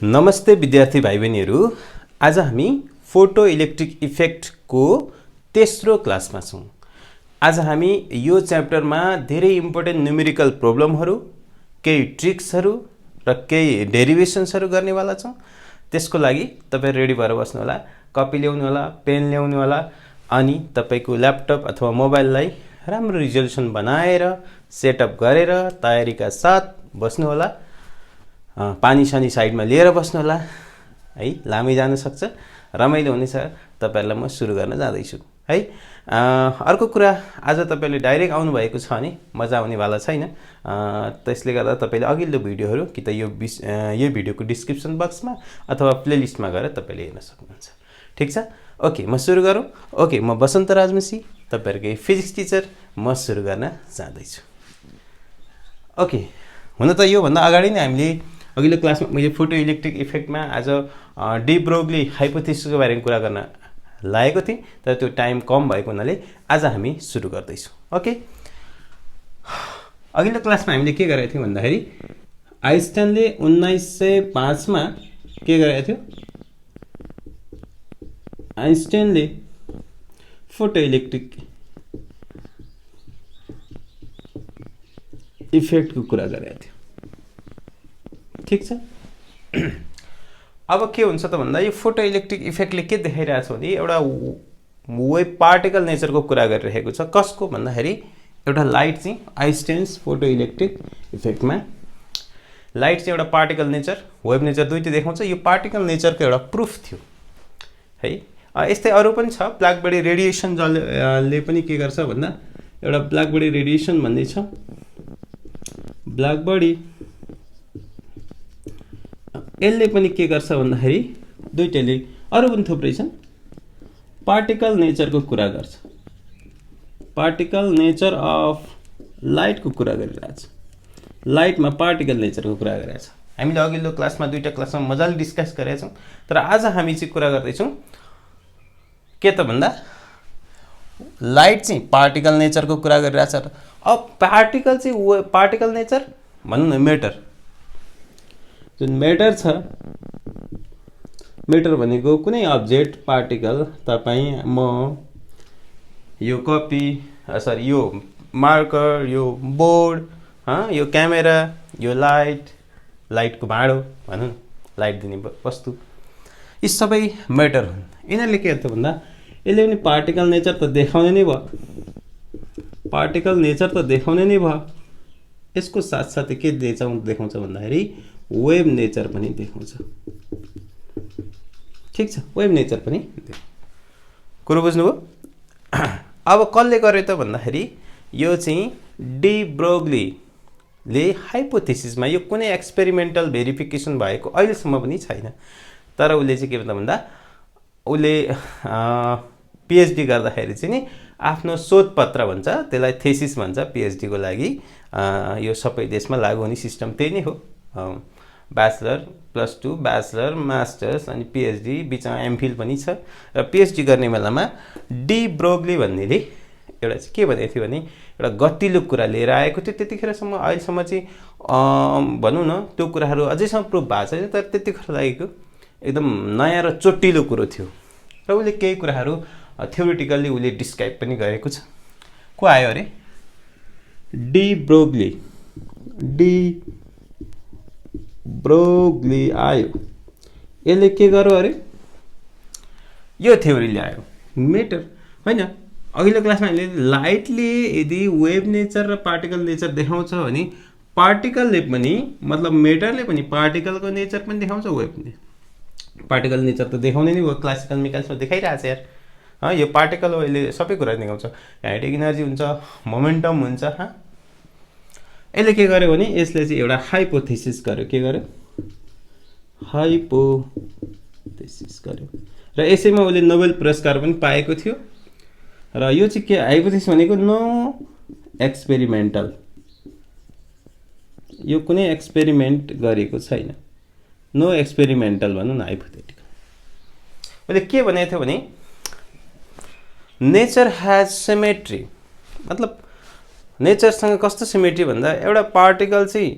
नमस्ते विद्यार्थी भाइ बहिनीहरू। आज हामी फोटो इलेक्ट्रिक इफेक्टको तेस्रो क्लासमा छौँ। आज हामी यो च्याप्टरमा धेरै इम्पोर्टेन्ट न्युमेरिकल प्रब्लमहरू, केही ट्रिक्सहरू र केही डेरिभेसन्सहरू गर्नेवाला छौँ। त्यसको लागि तपाईँ रेडी भएर बस्नु होला, कपी ल्याउनु होला, पेन ल्याउनु होला, अनि तपाईँको ल्यापटप अथवा मोबाइललाई राम्रो रिजोल्युसन बनाएर सेटअप गरेर तयारीका साथ बस्नु होला। पानी सानी साइडमा लिएर बस्नु होला है, लामै जान सक्छ, रमाइलो हुनेछ। तपाईहरुलाई म सुरु गर्न जाँदैछु है। अर्को कुरा, आज तपाईले डाइरेक्ट आउनु भएको छ भने मजा आउनेवाला छैन। त्यसले गर्दा तपाईले अघिल्लो भिडियोहरू कि त यो भिडियोको डिस्क्रिप्सन बक्समा अथवा प्लेलिस्टमा गएर तपाईले हेर्न सक्नुहुन्छ। ठीक छ, ओके म सुरु गरौँ। ओके, म बसन्त राजमसी, तपाईहरुकै फिजिक्स टिचर, म सुरु गर्न जाँदैछु। ओके, हुन त यो भन्दा अगाडि नै हामीले अघिल्लो क्लासमा मैले फोटो इलेक्ट्रिक इफेक्टमा आज डी ब्रोग्ली हाइपोथेसिसको बारेमा कुरा गर्न लागेको थिएँ, तर त्यो टाइम कम भएको हुनाले आज हामी सुरु गर्दैछौँ। ओके, अघिल्लो क्लासमा हामीले के गरेका थियौँ भन्दाखेरि आइन्स्टाइनले 1905 मा के गरेका थियो, आइन्स्टाइनले फोटो इलेक्ट्रिक इफेक्टको कुरा गरेका थियो। ठीक छ, अब के हुन्छ त भन्दा यो फोटो इलेक्ट्रिक इफेक्टले के देखाइरहेछ भने एउटा वेभ पार्टिकल नेचरको कुरा गरिरहेको छ। कसको भन्दाखेरि एउटा लाइट चाहिँ आइन्स्टाइन्स फोटो इलेक्ट्रिक इफेक्टमा लाइट चाहिँ एउटा पार्टिकल नेचर, वेभ नेचर दुईटै देखाउँछ। यो पार्टिकल नेचरको एउटा प्रुफ थियो है। यस्तै अरू पनि छ। ब्ल्याक बडी रेडिएसन जसले पनि के गर्छ भन्दा एउटा ब्ल्याक बडी रेडिएसन भन्ने छ। ब्ल्याक बडी यसले पनि के गर्छ भन्दाखेरि दुईटैले अरू पनि थुप्रै छन्, पार्टिकल नेचरको कुरा गर्छ। पार्टिकल नेचर अफ लाइटको कुरा गरिरहेछ, लाइटमा पार्टिकल नेचरको कुरा गरिरहेछ। हामीले अघिल्लो क्लासमा दुईटा क्लासमा मजाले डिस्कस गरेका छौँ, तर आज हामी चाहिँ कुरा गर्दैछौँ के त भन्दा लाइट चाहिँ पार्टिकल नेचरको कुरा गरिरहेछ। अब पार्टिकल चाहिँ पार्टिकल नेचर भनौँ न, मेटर जुन मेटर छ, मेटर भनेको कुनै अब्जेक्ट पार्टिकल, तपाईँ म, यो कपी सरी यो मार्कर, यो बोर्ड, यो क्यामेरा, यो लाइट, लाइटको भाँडो भनौँ, लाइट दिने वस्तु, यी सबै मेटर हुन्। यिनीहरूले के गर्छ भन्दा यसले पनि पार्टिकल नेचर त देखाउने नै भयो, पार्टिकल नेचर त देखाउने नै भयो, यसको साथसाथै के देखाउँछ भन्दाखेरि वेभ नेचर पनि देखाउँछ। ठीक छ, वेभ नेचर पनि कुरो बुझ्नुभयो। अब कसले गर्यो त भन्दाखेरि यो चाहिँ डी ब्रोग्लीले हाइपोथेसिसमा, यो कुनै एक्सपेरिमेन्टल भेरिफिकेसन भएको अहिलेसम्म पनि छैन, तर उसले चाहिँ के भन्छ भन्दा उसले पिएचडी गर्दाखेरि चाहिँ नि आफ्नो शोधपत्र भन्छ, त्यसलाई थेसिस भन्छ पिएचडीको लागि। यो सबै देशमा लागू हुने सिस्टम त्यही नै हो, ब्याचलर +2 ब्याचलर मास्टर्स अनि पिएचडी, बिचमा एमफिल पनि छ। र पिएचडी गर्ने बेलामा डी ब्रोग्ली भन्नेले एउटा चाहिँ के भनेको थियो भने एउटा गतिलो कुरा लिएर आएको थियो। त्यतिखेरसम्म अहिलेसम्म चाहिँ भनौँ न त्यो कुराहरू अझैसम्म प्रुफ भएको छैन, तर त्यतिखेर लागेको एकदम नयाँ र चोटिलो कुरो थियो। र उसले केही कुराहरू थ्योरिटिकल्ली उसले डिस्क्राइब पनि गरेको छ। को आयो अरे, डी ब्रोग्ली, डी ब्रोग्ली आयो। यसले के गर्यो अरे, यो थ्योरी ल्यायो, मेटर होइन। अघिल्लो क्लासमा हामीले लाइटले यदि वेभ नेचर र पार्टिकल नेचर देखाउँछ भने पार्टिकलले पनि, मतलब मेटरले पनि पार्टिकलको नेचर पनि देखाउँछ, वेभ पार्टिकल नेचर त देखाउने नै हो, क्लासिकल मेकानिक्समा देखाइरहेछ यार। यो पार्टिकल हो, यसले सबै कुरा देखाउँछ, काइनेटिक एनर्जी हुन्छ, मोमेन्टम हुन्छ। यसले के गर्यो भने यसले चाहिँ एउटा हाइपोथेसिस गर्यो। के गर्यो, हाइपोथेसिस गर्यो, र यसैमा उसले नोबेल पुरस्कार पनि पाएको थियो। र यो चाहिँ के, हाइपोथेसिस भनेको नो एक्सपेरिमेन्टल, यो कुनै एक्सपेरिमेन्ट गरेको छैन, नो एक्सपेरिमेन्टल भनौँ न, हाइपोथेटिकल। उसले के भनेको थियो भने नेचर ह्याज सिमेट्री, मतलब नेचरसँग कस्तो सिमेट्री भन्दा एउटा पार्टिकल चाहिँ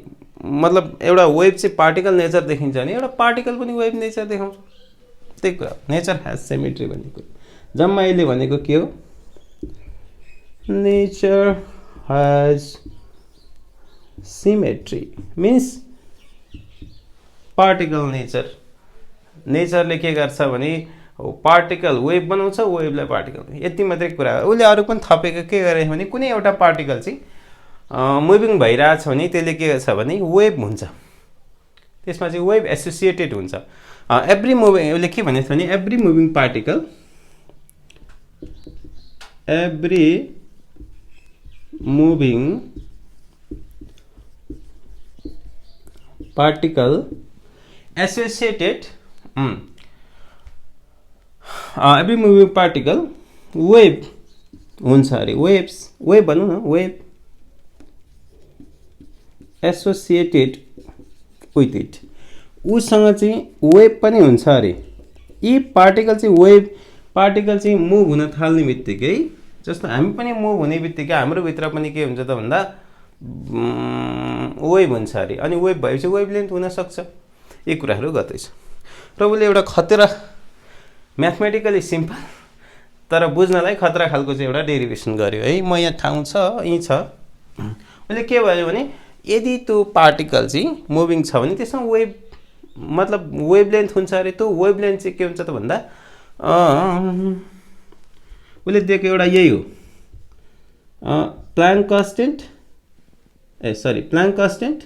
मतलब एउटा वेभ चाहिँ पार्टिकल नेचर देखिन्छ भने एउटा पार्टिकल पनि वेभ नेचर देखाउँछ। त्यही कुरा नेचर ह्याज सिमेट्री भन्ने कुरा। जम्मा यसले भनेको के हो? Nature has symmetry means particle nature. नेचरले के गर्छ भने पार्टिकल वेभ बनाउँछ, वेभलाई पार्टिकल, यति मात्रै कुरा हो। उसले अरू पनि थपेको के गरेछ भने कुनै एउटा पार्टिकल चाहिँ मुभिङ भइरहेछ भने त्यसले के गर्छ भने वेभ हुन्छ, त्यसमा चाहिँ वेभ एसोसिएटेड हुन्छ। एभ्री मुभिङ, उसले के भनेछ भने every moving particle associated every moving particle wave हुन्छ अरे। वेभ भनौँ न, वेभ एसोसिएटेड विथ इट, उसँग चाहिँ वेभ पनि हुन्छ अरे। यी पार्टिकल चाहिँ मुभ हुन थाल्ने बित्तिकै, जस्तो हामी पनि मुभ हुने बित्तिकै हाम्रो भित्र पनि के हुन्छ त भन्दा वेभ हुन्छ अरे। अनि वेभ भएपछि वेभ लेन्थ हुनसक्छ। यी कुराहरू गर्दैछ र उसले एउटा खतरा म्याथमेटिकली सिम्पल तर बुझ्नलाई खतरा खालको चाहिँ एउटा डेरिभेसन गर्यो है। म यहाँ ठाउँ छ, यहीँ छ। उसले के भयो भने यदि त्यो पार्टिकल चाहिँ मुभिङ छ भने त्यसमा वेभ मतलब वेभ लेन्थ हुन्छ अरे। त्यो वेभ लेन्थ चाहिँ के हुन्छ त भन्दा उसले दिएको एउटा यही हो, प्लाङ्क कन्स्टेन्ट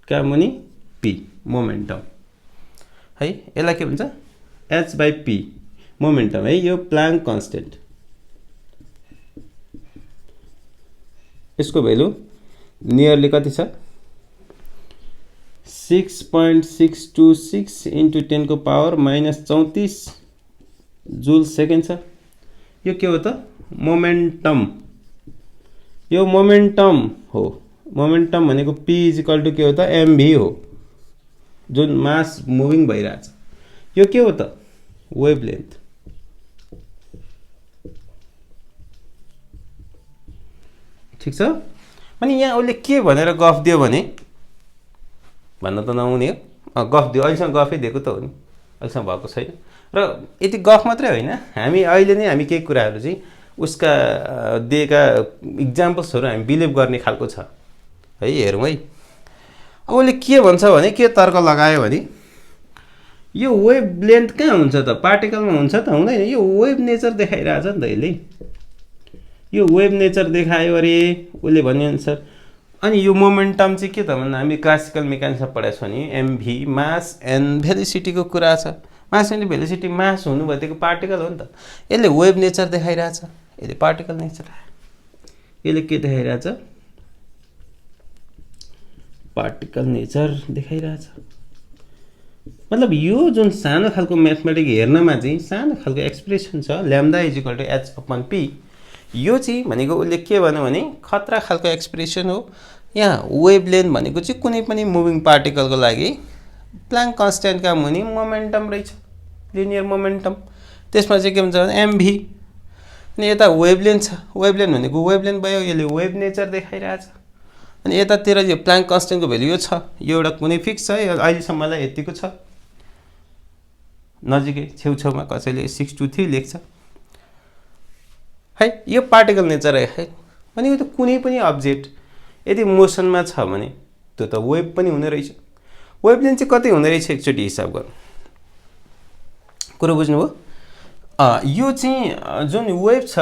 क्या मुनि पी मोमेन्टम है। यसलाई के भन्छ? h/p मोमेन्टम है। यो प्लाङ्क कन्स्टेन्ट, यसको भ्यालु नियरली कति छ? 6.626 × 10⁻⁻34 जुल सेकेन्ड छ। यो के हो त? मोमेन्टम। यो मोमेन्टम हो। मोमेन्टम भनेको p = के हो त? mv हो, जुन मास मुभिङ भइरहेछ। यो के हो त? Wavelength. ठिक छ। अनि यहाँ उसले के भनेर गफ दियो भने भन्न त नहुने हो, गफ दियो। अहिलेसम्म गफै दिएको त हो नि, अहिलेसम्म भएको छैन। र यति गफ मात्रै होइन, हामी अहिले नै हामी केही कुराहरू चाहिँ उसका दिएका इक्जाम्पल्सहरू हामी बिलिभ गर्ने खालको छ है। हेरौँ है। अब उसले के भन्छ भने, के तर्क लगायो भने यो वेभ लेन्थ कहाँ हुन्छ त? पार्टिकलमा हुन्छ त? हुँदैन। यो वेभ नेचर देखाइरहेछ नि त यसले। यो वेभ नेचर देखायो अरे उसले भनेअनुसार। अनि यो मोमेन्टम चाहिँ के त भन्दा हामी क्लासिकल मेकानिक्समा पढाएको छ नि एमभी मास एन्ड भेलोसिटीको कुरा छ। मास एन्ड भेलोसिटी, मास हुनु भनेको पार्टिकल हो नि त। यसले वेभ नेचर देखाइरहेछ, यसले पार्टिकल नेचर। यसले के देखाइरहेछ? पार्टिकल नेचर देखाइरहेछ। मतलब यो जुन सानो खालको म्याथमेटिक हेर्नमा चाहिँ सानो खालको एक्सप्रेसन छ, ल्याम्डा = h/p, यो चाहिँ भनेको उसले के भन्यो भने खतरा खालको एक्सप्रेसन हो। यहाँ वेभ लेन्थ भनेको चाहिँ कुनै पनि मुभिङ पार्टिकलको लागि प्लाङ्क कन्स्ट्यान्टका मुनि मोमेन्टम रहेछ, लिनियर मोमेन्टम। त्यसमा चाहिँ के हुन्छ भने mv। अनि यता वेभ लेन्थ छ, वेभ लेन्थ भनेको वेभ लेन्थ भयो, यसले वेभ नेचर देखाइरहेछ। अनि यतातिर यो प्लाङ्क कन्स्ट्यान्टको भ्यालु यो छ, यो एउटा कुनै फिक्स छ, अहिलेसम्मलाई यतिको छ, नजिकै छेउछाउमा कसैले 623 लेख्छ है। यो पार्टिकल नेचर है। अनि यो त कुनै पनि अब्जेक्ट यदि मोसनमा छ भने त्यो त वेभ पनि हुने रहेछ। वेभ लेन्थ चाहिँ कति हुने रहेछ एकचोटि हिसाब गर्नु। कुरो बुझ्नुभयो? यो चाहिँ जुन वेभ छ,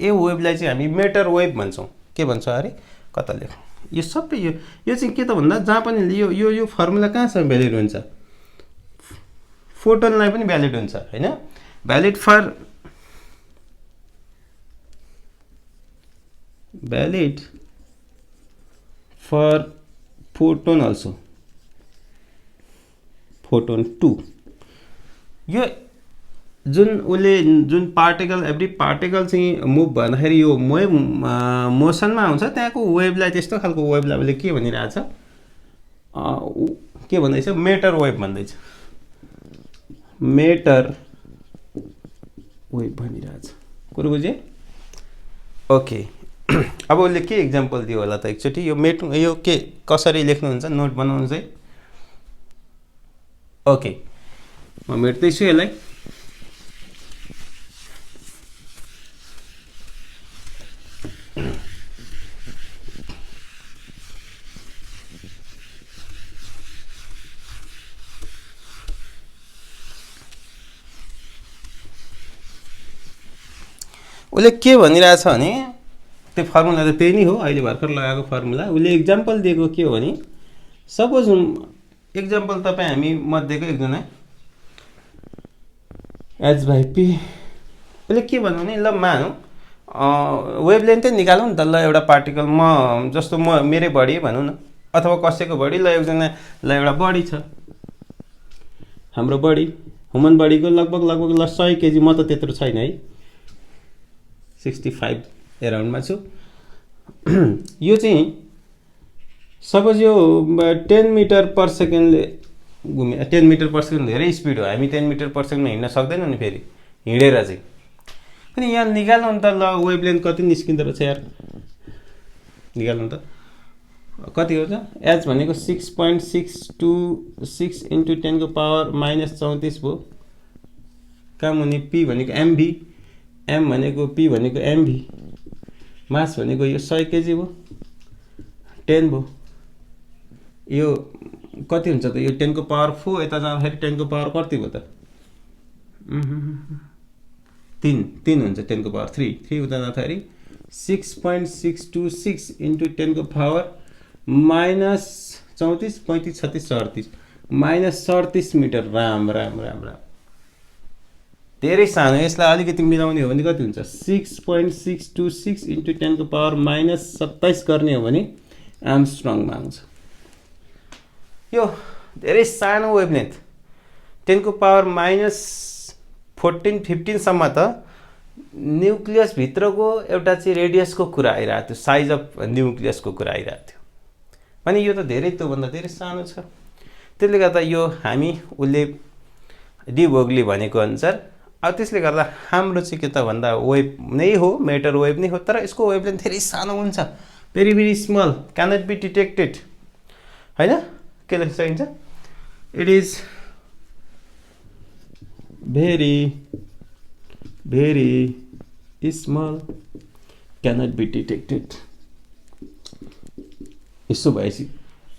यो वेभलाई चाहिँ हामी मेटर वेभ भन्छौँ। के भन्छौँ अरे? कता लेखौँ? यो सबै यो चाहिँ के त भन्दा जहाँ पनि यो फर्मुला कहाँसम्म भ्यालिड हुन्छ? फोटोनलाई पनि भ्यालिड हुन्छ हैन? Valid for photon also, photon 2। यो जुन पार्टिकल, एभ्री पार्टिकल चाहिँ मुभ भन्दाखेरि यो मोसनमा आउँछ, त्यहाँको वेभलाई त्यस्तो खालको वेभलाई उसले के भनिरहेछ? के भन्दैछ? मेटर वेभ भन्दैछ। मेटर वेभ भनिरहेछ। कुरो बुझे? ओके। अब उसले के इक्जाम्पल दियो होला त एकचोटि यो यो के कसरी लेख्नुहुन्छ नोट बनाउनु चाहिँ ओके म मेट्दैछु यसलाई उसले के भनिरहेछ भने त्यो फर्मुला त त्यही नै हो अहिले भर्खर लगाएको फर्मुला उसले इक्जाम्पल दिएको के हो भने सपोज इक्जाम्पल तपाईँ हामी मध्येको एकजना एच बाई पी उसले के भन्नु भने ल मानौँ वेभलेन्थ चाहिँ निकालौँ नि त ल एउटा पार्टिकल म जस्तो म मेरै बडी भनौँ न अथवा कसैको बडी ल एकजना ल एउटा बडी छ हाम्रो बडी ह्युमन बडीको लगभग ल 100 केजी म त त्यत्रो छैन है 65 एराउन्डमा छु यो चाहिँ सपोज यो 10 मिटर पर सेकेन्डले घुमे 10 मिटर पर सेकेन्ड धेरै स्पिड हो हामी 10 मिटर पर सेकेन्डमा हिँड्न सक्दैनौँ नि फेरि हिँडेर चाहिँ पनि यहाँ निकाल्नु नि त ल वेभलेन्थ कति निस्किँदो रहेछ यार निकाल्नु त कति हो त एच भनेको 6.626 इन्टु 10 को पावर -34 भयो काम हुने पी भनेको एमभी एम भनेको पी भनेको एमभी मास भनेको यो 100 केजी भयो 10 भयो यो कति हुन्छ त यो 10 को पावर 4 यता जाँदाखेरि 10 को पावर कति भयो त 3 हुन्छ 10 को पावर 3 उता जाँदाखेरि 6.626 इन्टु 10 को पावर -34 35 36 37 -37 मिटर राम धेरै सानो यसलाई अलिकति मिलाउने हो भने कति हुन्छ 6.626 इन्टु 10 को पावर -27 गर्ने हो भने आर्मस्ट्रङ माग्छ यो धेरै सानो वेभलेन्थ 10 को पावर -14 15 सम्म त न्युक्लियस भित्रको एउटा चाहिँ रेडियसको कुरा आइरहेको थियो साइज अफ न्युक्लियसको कुरा आइरहेको थियो अनि यो त धेरै त्योभन्दा धेरै सानो छ त्यसले गर्दा यो हामी उसले डी ब्रोग्ली भनेको अनुसार अब त्यसले गर्दा हाम्रो चाहिँ के त भन्दा वेभ नै हो मेटर वेभ नै हो तर यसको वेभलेन्थ धेरै सानो हुन्छ very very small cannot be detected हैन के लेख्न सकिन्छ it is very small cannot be detected यसो भएपछि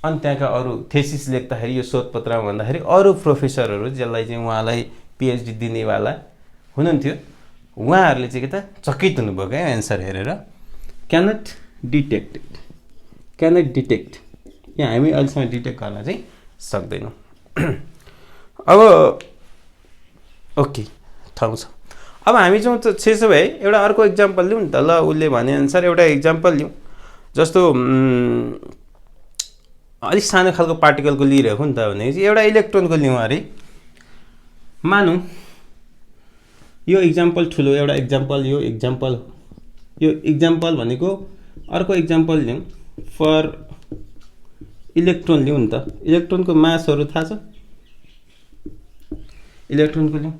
अनि त्यहाँका अरू थेसिस लेख्दाखेरि यो शोधपत्रमा भन्दाखेरि अरू प्रोफेसरहरू जसलाई चाहिँ उहाँलाई पिएचडी दिनेवाला हुनुहुन्थ्यो उहाँहरूले चाहिँ के त चकित हुनुभयो क्या एन्सर हेरेर क्यानट डिटेक्ट यहाँ हामी अहिलेसम्म डिटेक्ट गर्न चाहिँ सक्दैनौँ अब ओके ठाउँ छ अब हामी चाहिँ त्यसो भए एउटा अर्को इक्जाम्पल लिउँ नि त ल उसले भनेअनुसार एउटा इक्जाम्पल लिउँ जस्तो अलिक सानो खालको पार्टिकलको लिइरहेको नि त भने चाहिँ एउटा इलेक्ट्रोनको लिउँ अरे मानौँ यो इक्जाम्पल ठुलो एउटा इक्जाम्पल यो इक्जाम्पल भनेको अर्को इक्जाम्पल लिउँ फर इलेक्ट्रोन लिउँ नि त इलेक्ट्रोनको मासहरू थाहा छ इलेक्ट्रोनको लिउँ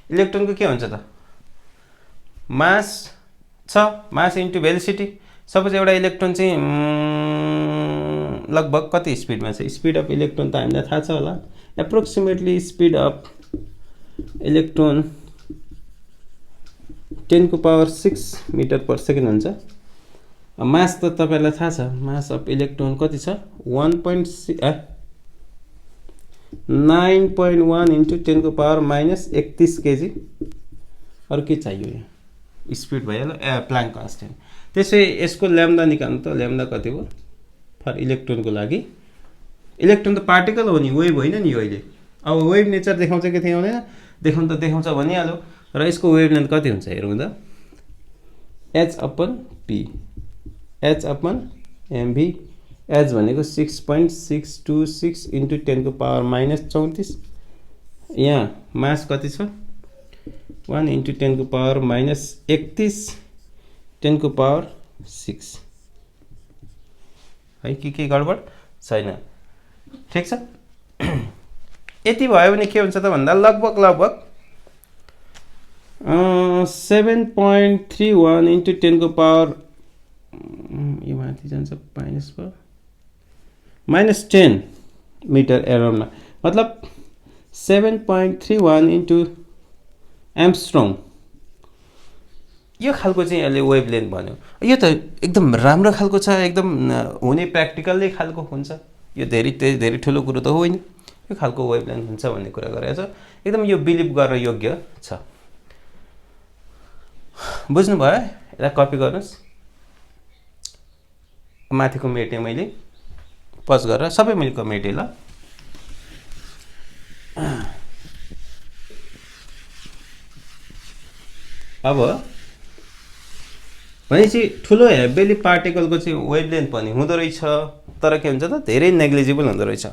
इलेक्ट्रोनको के हुन्छ त मास छ मास इन्टु भेलोसिटी सपोज एउटा इलेक्ट्रोन चाहिँ लगभग कति स्पिडमा छ स्पिड अफ इलेक्ट्रोन त हामीलाई थाहा छ होला एप्रोक्सिमेटली स्पिड अफ इलेक्ट्रोन 10 को पावर 6 मिटर पर सेकेन्ड हुन्छ मास त तपाईलाई थाहा छ मास अफ इलेक्ट्रोन कति छ 9.1 इन्टु 10 को पावर -31 केजी अरू के चाहियो यहाँ स्पिड भइहाल्यो प्लाङ्क कन्स्टेन्ट त्यसै यसको ल्याम्डा निकाल्नु त ल्याम्डा कति हो फर इलेक्ट्रोनको लागि इलेक्ट्रोन त पार्टिकल हो नि वेभ होइन नि अहिले अब वेभ नेचर देखाउँछ कि देखाउँदैन देखाउँछ भनिहाल्यो र यसको वेभलेन्थ कति हुन्छ हेरौँ त H/P H भनेको 6.626 इन्टु 10 को पावर -34 यहाँ मास कति छ 1 इन्टु 10 को पावर -31 10 को पावर 6 है के गडबड छैन ठिक छ यति भयो भने के हुन्छ त भन्दा लगभग 7.31 इन्टु 10 को पावर यो माथि जान्छ -10 मिटर एराउन्डमा, मतलब 7.31 इन्टु एम्स्ट्रङ, यो खालको चाहिँ यसले वेभलेन्थ भन्यो। यो त एकदम राम्रो खालको छ, एकदम हुने प्र्याक्टिकल्ली खालको हुन्छ, यो धेरै ठुलो कुरो त होइन, यो खालको वेभलेन्थ हुन्छ भन्ने कुरा गरेको छ, एकदम यो बिलिभ गर्न योग्य छ। बुझ्नुभयो? यसलाई कपी गर्नुहोस्, माथिको मेटेँ मैले, पज गरेर सबै मैले मेटेँ ल। अब भनेपछि ठुलो हेभीली पार्टिकलको चाहिँ वेभलेन्थ पनि हुँदो रहेछ, तर के हुन्छ त धेरै नेग्लिजिबल हुँदो रहेछ।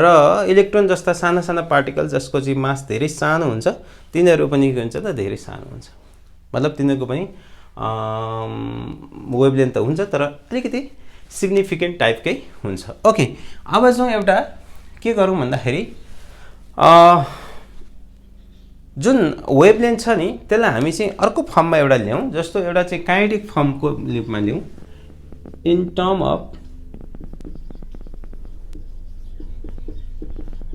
र इलेक्ट्रोन जस्ता साना साना पार्टिकल जसको चाहिँ मास धेरै सानो हुन्छ, तिनीहरू पनि के हुन्छ त धेरै सानो हुन्छ, मतलब तिनीहरूको पनि वेभलेन्थ त हुन्छ तर अलिकति सिग्निफिकेन्ट टाइपकै हुन्छ। ओके, अब चाहिँ एउटा के गरौँ भन्दाखेरि जुन वेभलेन्थ छ नि त्यसलाई हामी चाहिँ अर्को फर्ममा एउटा ल्याउँ, जस्तो एउटा चाहिँ काइनेटिक फर्मको रूपमा ल्याउँ, in term of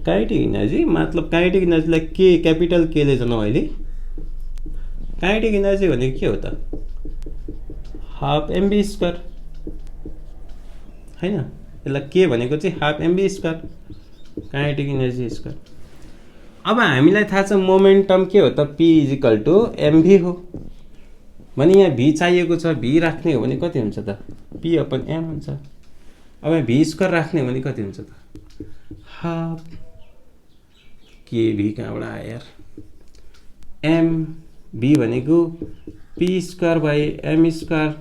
kinetic energy, मतलब काइनेटिक इनर्जीलाई के क्यापिटल के ले जाउँ अहिले। काइनेटिक इनर्जी भनेको के हो त, 12 mv², हैन, यसलाई के भनेको चाहिँ 12 mv² काइनेटिक इनर्जी स्क्वायर। अब हामीलाई थाहा छ मोमेन्टम के हो त, p = mv हो, भने यहाँ v चाहिएको छ, v राख्ने हो भने कति हुन्छ त, p/m हुन्छ। अब v² राख्ने हो भने कति हुन्छ त, 12 kv, कहाँबाट आयो यार, m v भनेको p²/m²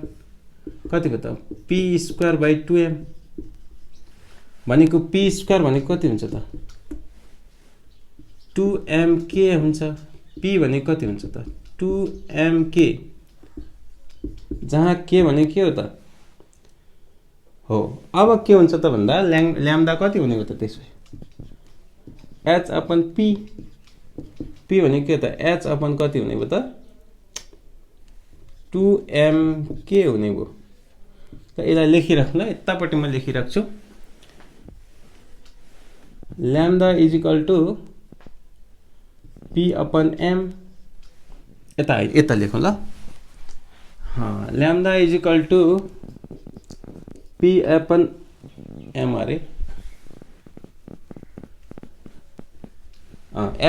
कतिको त, p²/2m भनेको p² भनेको कति हुन्छ त, 2mk हुन्छ, p भनेको कति हुन्छ त, 2mk, जहाँ k भनेको के हो त हो। अब के हुन्छ त भन्दा ल्याम्डा कति हुने हो त, त्यसै h/p, p भनेको के त, h/ कति हुने भयो त, 2mk हुने भयो। त यसलाई लेखिराख्नु ल, यतापट्टि म लेखिराख्छु, ल्याम्डा = p/m, यता लेखौँ ल, ल्याम्डा = p/m अरे, h/p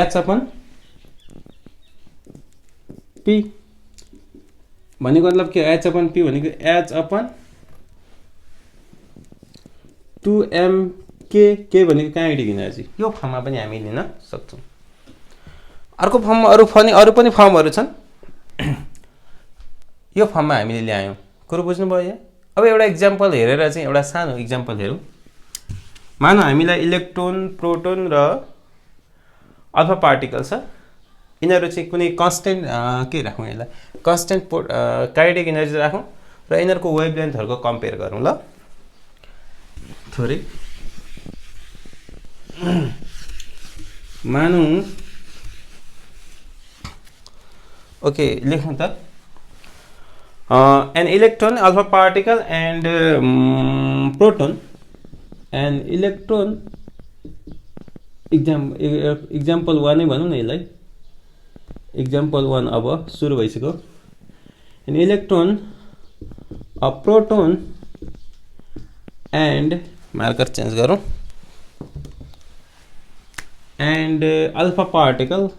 भनेको मतलब के, h/p भनेको h/2mk, के भनेको काइनेटिक इनर्जी। यो फर्ममा पनि हामी लिन सक्छौँ। अर्को फर्ममा अरू पनि फर्महरू छन्, यो फर्ममा हामीले ल्यायौँ, कुरो बुझ्नुभयो यहाँ। अब एउटा इक्जाम्पल हेरेर चाहिँ एउटा सानो इक्जाम्पल हेरौँ। मानौँ हामीलाई इलेक्ट्रोन, प्रोटोन र अल्फा पार्टिकल छ, यिनीहरू चाहिँ कुनै कन्स्टेन्ट के राखौँ, यसलाई कन्स्टेन्ट काइनेटिक इनर्जी राखौँ र यिनीहरूको वेभलेन्थहरूको कम्पेयर गरौँ ल थोरै। मानौँ ओके, लेखौँ त, an electron, alpha particle and proton, an electron, example 1 नै भनौँ न यसलाई, example 1 अब सुरु भइसक्यो। an electron, a proton and marker change गरौँ, and alpha particle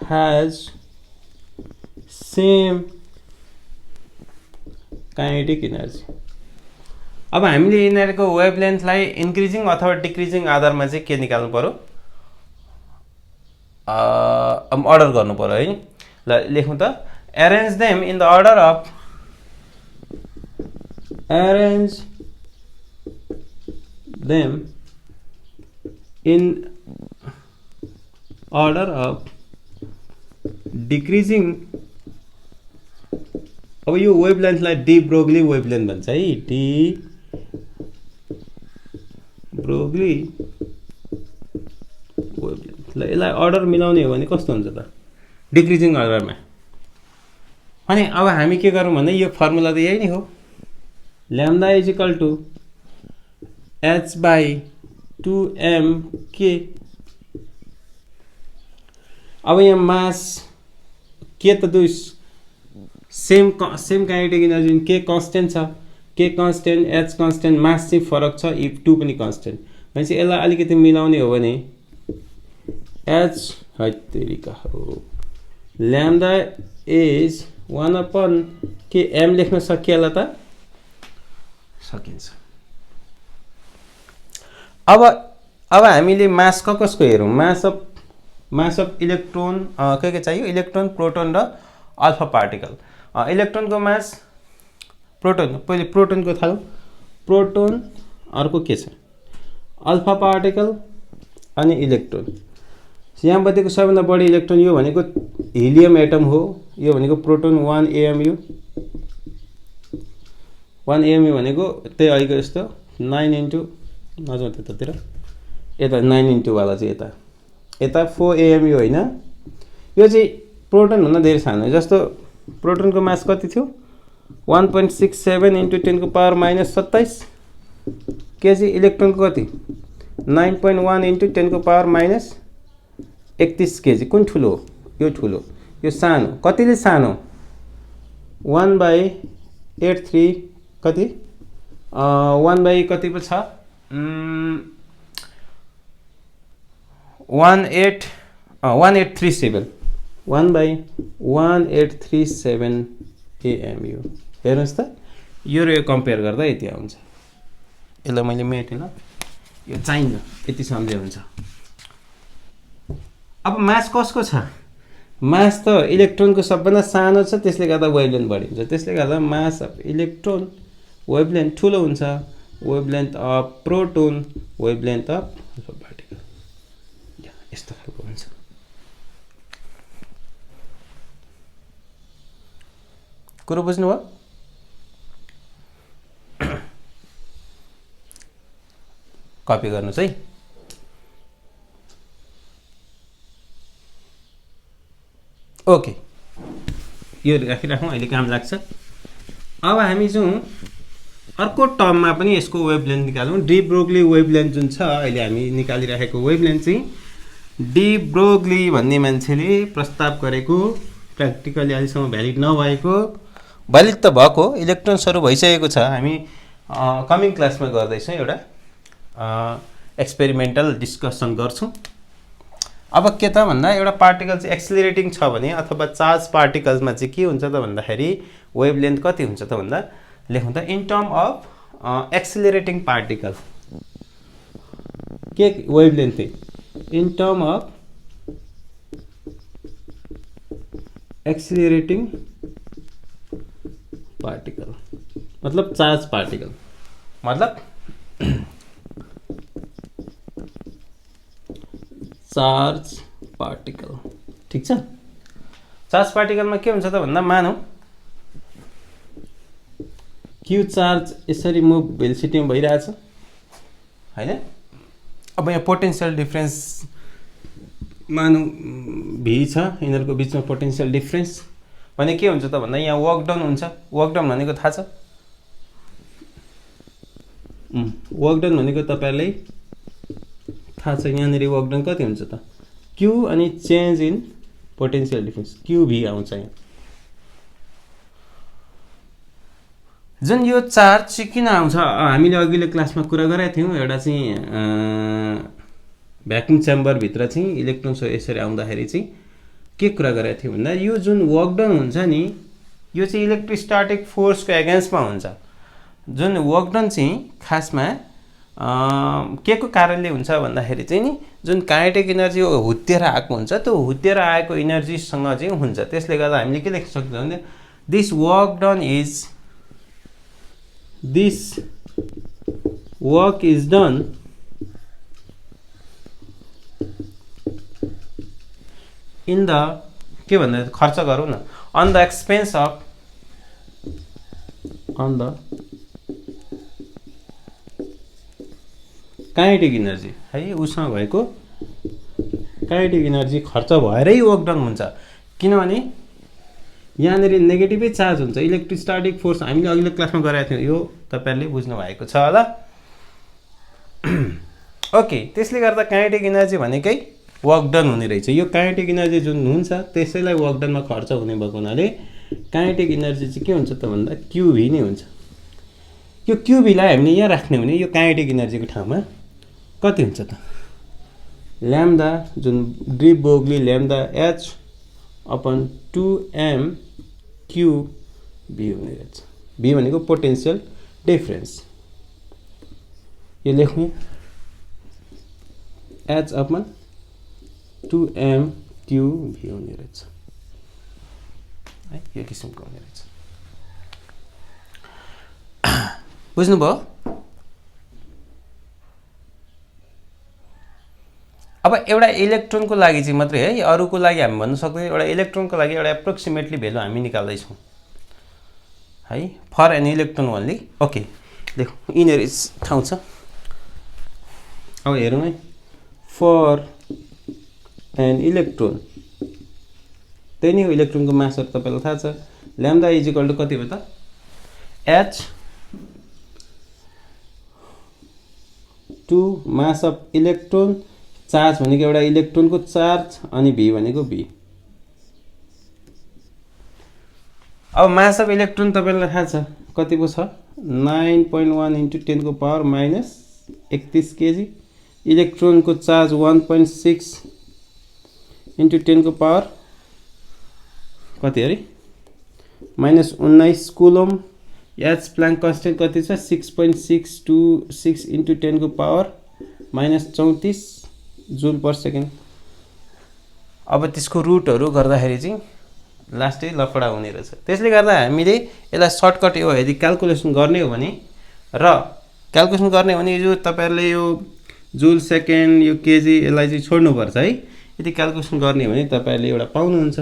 has same kinetic energy। अब हामीले यिनीहरूको वेभलेन्थलाई इन्क्रिजिङ अथवा डिक्रिजिङ आधारमा चाहिँ के निकाल्नु पर्यो, अर्डर गर्नु पर्यो है। ल लेखौँ त, arrange them in the order of decreasing. अब यो वेभलेन्थलाई डी ब्रोग्ली वेभलेन्थ भन्छ है, डी ब्रोग्ली वेभलेन्थ। ल यसलाई अर्डर मिलाउने हो भने कस्तो हुन्छ त, डिक्रिजिङ अर्डरमा अनि अब हामी के गरौँ भन्दा यो फर्मुला त यही नै हो, lambda is equal to h by 2mk। अब यहाँ मास के त दुई सेम काइनेटिक एनर्जी के कन्स्टेन्ट छ, के कन्स्टेन्ट एच कन्स्टेन्ट, मास चाहिँ फरक छ, इफ 2 पनि कन्स्टेन्ट भनेपछि यसलाई अलिकति मिलाउने हो भने एच हैतरिका हो ल्याम्डा इज 1 के एम लेख्न सकिएला त सकिन्छ। अब हामीले मास कसको हेरौँ, मास अफ इलेक्ट्रोन के चाहियो, इलेक्ट्रोन प्रोटोन र अल्फा पार्टिकल। इलेक्ट्रोनको मास प्रोटोन, पहिले प्रोटोनको थालौँ, प्रोटोन अर्को के छ अल्फा पार्टिकल अनि इलेक्ट्रोन। यहाँ बतेको सबैभन्दा बढी इलेक्ट्रोन यो भनेको हिलियम एटम हो, यो भनेको प्रोटोन 1 AMU। 1 AMU भनेको त्यही अहिलेको जस्तो 9 इन्टु नजाउँ त्यतातिर, यता 9 इन्टु वाला चाहिँ यता 4 AMU होइन, यो चाहिँ प्रोटोनभन्दा धेरै सानो। जस्तो प्रोटोनको मास कति थियो 1.67 इन्टु 10⁻27 केजी, इलेक्ट्रोनको कति 9.1 इन्टु 10⁻31 केजी। कुन ठुलो हो, यो ठुलो, यो सानो। कतिले सानो 1/83 कति 1 बाई कति पो छ 1837 1/1837 AMU। हेर्नुहोस् त यो र यो कम्पेयर गर्दा यति आउँछ। यसलाई मैले मेटेँ ल, यो चाहिन्न, यति सम्झे हुन्छ। अब मास कसको छ, मास त इलेक्ट्रोनको सबभन्दा सानो छ, त्यसले गर्दा वेभलेन्थ बढी हुन्छ। त्यसले गर्दा मास अफ इलेक्ट्रोन वेभलेन्थ ठुलो हुन्छ, wavelength of proton wavelength of alpha particle. यस्तो खालको हुन्छ। कुरो बुझ्नुभयो? कपी गर्नुहोस् है। ओके, यो राखिराखौँ, अहिले काम लाग्छ। अब हामी जाउँ अर्को टर्ममा पनि यसको वेभलेन्थ निकालौँ। डी ब्रोग्ली वेभलेन्थ जुन छ अहिले हामी निकालिराखेको वेभलेन्थ चाहिँ डी ब्रोग्ली भन्ने मान्छेले प्रस्ताव गरेको, प्र्याक्टिकली अहिलेसम्म भ्यालिड नभएको, भ्यालिड त भएको इलेक्ट्रोन्सहरू भइसकेको छ। हामी कमिङ क्लासमा गर्दैछौँ, एउटा एक्सपेरिमेन्टल डिस्कसन गर्छौँ। अब के त भन्दा एउटा पार्टिकल चाहिँ एक्सिलरेटिङ छ भने अथवा चार्ज पार्टिकल्समा चाहिँ के हुन्छ त भन्दाखेरि वेभलेन्थ कति हुन्छ त भन्दा लेखौँ त in term of accelerating particle के wavelength in term of accelerating particle मतलब चार्ज पार्टिकल मतलब चार्ज पार्टिकल। ठीक छ, चार्ज पार्टिकलमा के हुन्छ त भन्दा मानौँ क्यू चार्ज यसरी मुभ भेलोसिटीमा भइरहेछ हैन। अब यहाँ पोटेन्शियल डिफरेन्स मानौँ भी छ, यिनीहरूको बिचमा पोटेन्शियल डिफरेन्स भने के हुन्छ त भन्दा यहाँ वर्क डन हुन्छ। वर्क डन भनेको थाहा छ, वर्क डन भनेको तपाईहरुलाई थाहा छ। यहाँनिर वर्क डन कति हुन्छ त क्यू अनि change in potential difference Q V आउँछ यहाँ। जुन यो चार्ज चाहिँ किन आउँछ, हामीले अघिल्लो क्लासमा कुरा गरेका थियौँ। एउटा चाहिँ भ्याक्युम च्याम्बरभित्र चाहिँ इलेक्ट्रोन्सहरू यसरी आउँदाखेरि चाहिँ के कुरा गरेका थियौँ भन्दा यो जुन वर्क डन हुन्छ नि यो चाहिँ इलेक्ट्रोस्ट्याटिक फोर्सको एगेन्स्टमा हुन्छ। जुन वर्क डन चाहिँ खासमा के को कारणले हुन्छ भन्दाखेरि चाहिँ नि जुन काइनेटिक एनर्जी हुत्तेर आएको हुन्छ त्यो हुत्तेर आएको एनर्जीसँग चाहिँ हुन्छ। त्यसले गर्दा हामीले के लेख्न सक्छौँ भने this work is done in the के भन्दा खर्च गरौँ न on the expense of kinetic energy है। उसमा भएको काइनेटिक एनर्जी खर्च भएरै वर्क डन हुन्छ। किनभने यहाँनिर नेगेटिभै चार्ज हुन्छ इलेक्ट्रोस्टैटिक फोर्स हामीले अघिल्लो क्लासमा गराएको थियौँ यो तपाईहरुले बुझ्नु भएको छ होला ओके त्यसले गर्दा काइनेटिक एनर्जी भनेकै वर्क डन हुने रहेछ यो काइनेटिक एनर्जी जुन हुन्छ त्यसैलाई वर्क डनमा खर्च हुने भएको हुनाले काइनेटिक एनर्जी चाहिँ के हुन्छ त भन्दा क्यूभी नै हुन्छ यो क्यूभी लाई हामीले यहाँ राख्ने भने यो काइनेटिक एनर्जीको ठाउँमा कति हुन्छ त ल्याम्डा जुन de Broglie lambda h upon 2m क्यूभी हुने रहेछ v भनेको पोटेन्शियल डिफरेन्स यो लेख्नु h अपन 2m क्यूभी हुने रहेछ है यो किसिमको हुने रहेछ बुझ्नुभयो अब एउटा इलेक्ट्रोनको लागि चाहिँ मात्रै है अरुको लागि हामी भन्न सक्दैन एउटा इलेक्ट्रोनको लागि एउटा एप्रोक्सिमेटली भ्यालु हामी निकाल्दै छौं है for an electron only okay देखौ यिनीहरु ठाउँ छ अब हेरौँ है फर एन इलेक्ट्रोन त्यही नै हो इलेक्ट्रोनको मासहरु तपाईलाई थाहा छ ल्याम्डा इक्वल टु कति हो त h 2 mass of electron charge भनेको एउटा इलेक्ट्रोनको चार्ज अनि v भनेको v अब मास अफ इलेक्ट्रोन तपाईलाई थाहा छ कति पो छ 9.1 इन्टु 10 को पावर माइनस 31 केजी इलेक्ट्रोनको चार्ज 1.6 इन्टु 10 को पावर कति अरे minus 19 coulomb h Planck constant कति छ 6.626 इन्टु 10 को power minus 34 joule per second अब त्यसको रुटहरु गर्दाखेरि चाहिँ लास्टै लफडा हुने रहेछ त्यसले गर्दा हामीले यसलाई सर्टकट यो यदि क्याल्कुलेसन गर्ने हो भने र क्याल्कुलेसन गर्ने हो भने यो तपाईहरुले यो जूल सेकेन्ड यो केजी यसलाई चाहिँ छोड्नु पर्छ है यदि क्याल्कुलेसन गर्ने हो भने तपाईहरुले एउटा पाउनुहुन्छ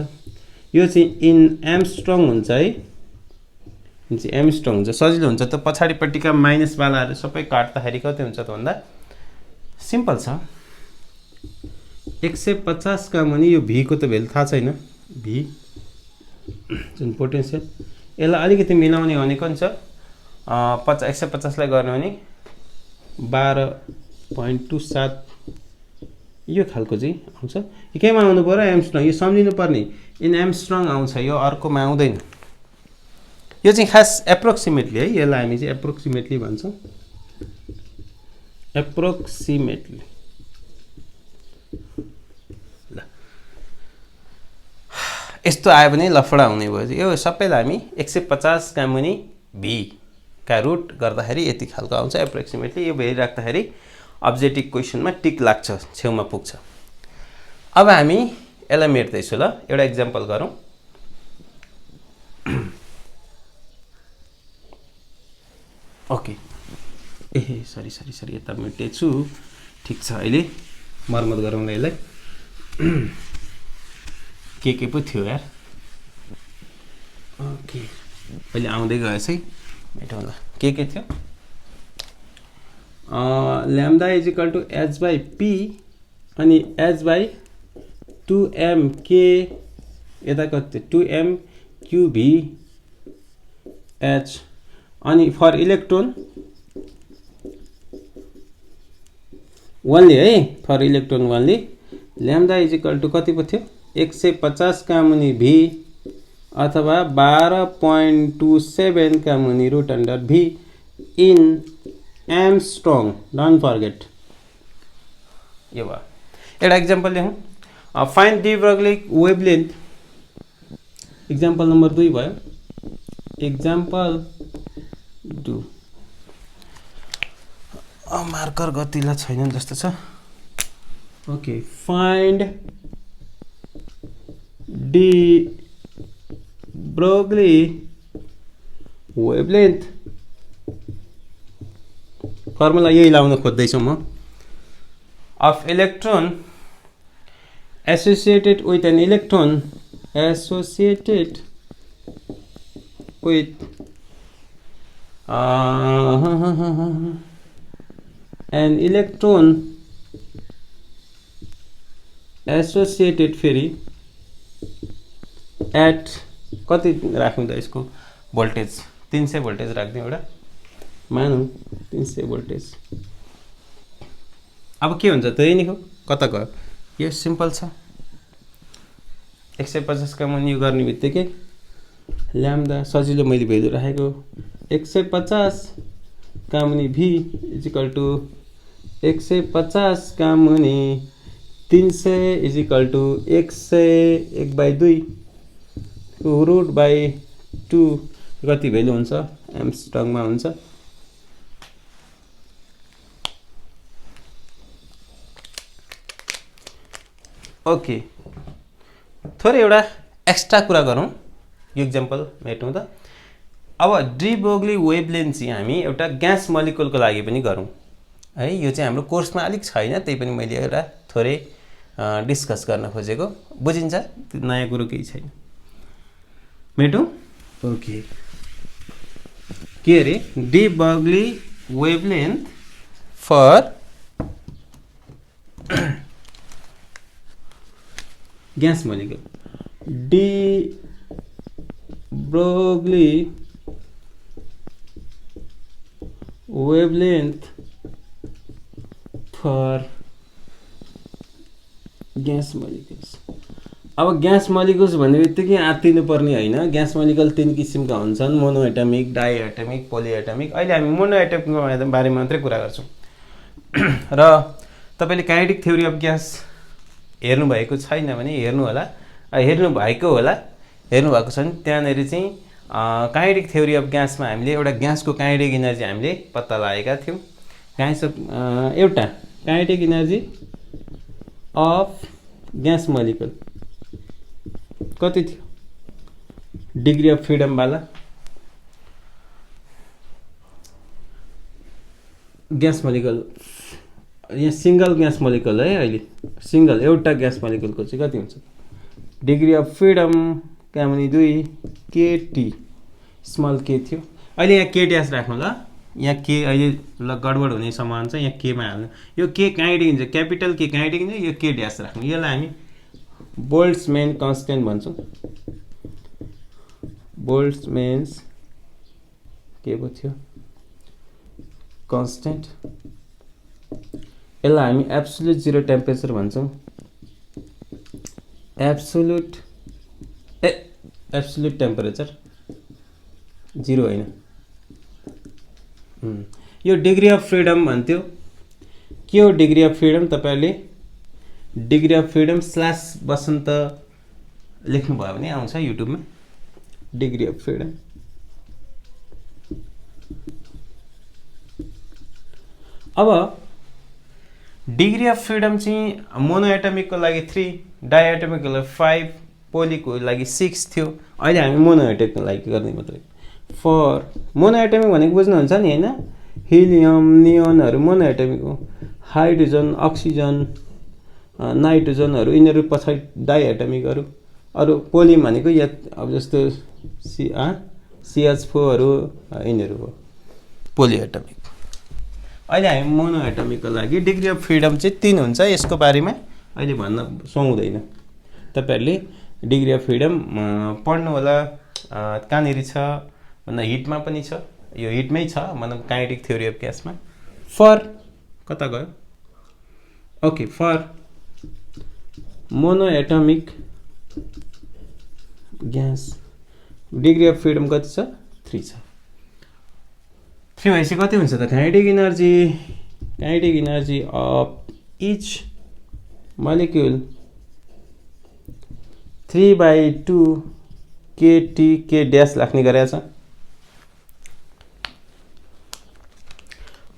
यो चाहिँ इन एम्स्ट्रङ हुन्छ है चाहिँ एम्स्ट्रङ हुन्छ सजिलो हुन्छ त पछाडीपट्टिका माइनस वालाहरु सबै काट्दाखेरि कति हुन्छ त भन्दा सिम्पल छ 150 का भने यो v को त भ्यालु थाहा छैन v जुन पोटेन्शियल यसलाई अलिकति मिलाउने भनेको नि छ 150 लाई गर्ने भने 12.27 यो खालको चाहिँ आउँछ यो केमा आउनु पर्यो एम्स्ट्रङ यो सम्झिनु पर्ने इन एम्स्ट्रङ आउँछ यो अर्कोमा आउँदैन यो चाहिँ खास एप्रोक्सिमेटली है यसलाई हामी चाहिँ एप्रोक्सिमेटली भन्छौं एप्रोक्सिमेटली ल यस्तो आयो भने लफडा हुने भयो यो सबैलाई हामी 150 का मुनि v का रुट गर्दाखेरि यति खालको आउँछ एप्रोक्सिमेटली यो भेरी राख्दाखेरि अब्जेक्टिभ क्वेशनमा टिक लाग्छ छेउमा पुग्छ अब हामी यसलाई मेट्दै छु ल एउटा एक्जाम्पल गरौँ ओके ए सरी यता मेटेछु ठीक छ अहिले मर्मत गरौँला यसलाई के पो थियो यार ओके अहिले आउँदै गएछ है मेटौँला के थियो lambda is equal to h by p अनि h बाई 2m k यता कति 2m qv h अनि फर इलेक्ट्रोन ओन्ली है for electron only lambda is equal to कति पो थियो 150 का मुनि v अथवा 12.27 का मुनि root under v in angstrom don't forget यो भयो एउटा एक्जाम्पल लेखौं find de Broglie wavelength example number 2 भयो एक्जाम्पल 2 मार्कर गतिला छैन जस्तो छ okay find de Broglie wavelength formula यही लाउन खोज्दै छु म of electron associated with an electron associated with an electron associated ferry at कति राख्नु त यसको भोल्टेज 300 भोल्टेज राख्दिउँ एउटा मानौँ 300 भोल्टेज अब के हुन्छ त यही नै हो कता गयो यो सिम्पल छ 150 का मन यो गर्ने बित्तिकै ल्याम्डा सजिलो मैले भेल्यु राखेको 150 का मुनि v इक्वल टु 150 का मुनि 300 इक्वल टु 1/2 रुट बाई 2 कति भेल्यु हुन्छ एम्स्ट्रङमा हुन्छ ओके थोरै एउटा एक्स्ट्रा कुरा गरौँ यो एक्जाम्पल मेटौँ त अब डी ब्रोग्ली वेभलेन्थ चाहिँ हामी एउटा ग्यास मोलिकुलको लागि पनि गरौँ है यो चाहिँ हाम्रो कोर्समा अलिक छैन त्यही पनि मैले एउटा थोरै डिस्कस गर्न खोजेको बुझिन्छ नयाँ कुरो केही छैन मेटौँ ओके के अरे de Broglie wavelength for gas molecule de Broglie wavelength for gas molecules अब ग्यास मोलिकुल्स भन्ने बित्तिकै आत्तिनु पर्ने हैन ग्यास मोलिकुल तीन किसिमका हुन्छन् मोनो एटमिक डाई एटमिक पोली एटमिक अहिले हामी मोनो एटमिकको बारेमा मात्रै कुरा गर्छौं र तपाईले काइनेटिक थ्योरी अफ ग्यास हेर्नु भएको छैन भने हेर्नु होला हेर्नु भएको होला हेर्नु भएको छ भने त्यहाँनेरि चाहिँ काइनेटिक थ्योरी अफ ग्यासमा हामीले एउटा ग्यासको काइनेटिक एनर्जी हामीले पत्ता लगाएका थियौं ग्यास एउटा kinetic energy of gas molecule कति थियो डिग्री अफ फ्रीडम वाला ग्यास मोलिकुल यहाँ सिंगल ग्यास मोलिकुल है अहिले सिंगल एउटा ग्यास मोलिकुलको चाहिँ कति हुन्छ डिग्री अफ फ्रीडम का मुनि 2 kT स्मल k थियो अहिले यहाँ k ड्यास राख्नु ल यहाँ k अहिले ल गडबड हुने सम्भावना छ यहाँ k मा हाल्नु यो k काइनेटिक हुन्छ क्यापिटल k काइनेटिक हुन्छ यो k ड्यास राख्नु यसलाई हामी बोल्ट्जम्यान कन्स्टेन्ट भन्छौं बोल्ट्जम्यान्स के पो थियो कन्स्टेन्ट यसलाई हामी एब्सोल्युट जीरो टेम्परेचर भन्छौं एब्सोल्युट टेम्परेचर जीरो हैन यो डिग्री अफ फ्रीडम भन्थ्यो के हो डिग्री अफ फ्रीडम तपाईहरुले degree of freedom slash Basant लेख्नु भयो भने आउँछ युट्युबमा डिग्री अफ फ्रीडम अब डिग्री अफ फ्रीडम चाहिँ मोनो एटमिक को लागि 3 डाई एटमिक को लागि 5 पोली को लागि 6 थियो अहिले हामी मोनो एटमिक को लागि गर्ने मात्रै फर मोनो एटमिक भनेको बुझ्नुहुन्छ नि हैन हिलियम नियोनहरु मोनो एटमिक हो हाइड्रोजन अक्सिजन नाइट्रोजनहरु यिनीहरु पछाडी डाई एटमिकहरु अरु पोली भनेको या अब जस्तो CH4 हरु यिनीहरु हो पोली एटमिक अहिले हामी मोनो एटमिक को लागि डिग्री अफ फ्रीडम चाहिँ 3 हुन्छ यसको बारेमा अहिले भन्न सुहाउँदैन तपाईहरुले डिग्री अफ फ्रीडम पढ्नु होला कहाँनेरि छ भन्दा हिटमा पनि छ यो हिटमै छ मतलब काइनेटिक थ्योरी अफ ग्यासमा फर कता गयो okay for monoatomic gas degree of freedom कति छ 3 छ 3 भएपछि कति हुन्छ त kinetic energy of each molecule 3/2 kT k dash राख्ने गरेछ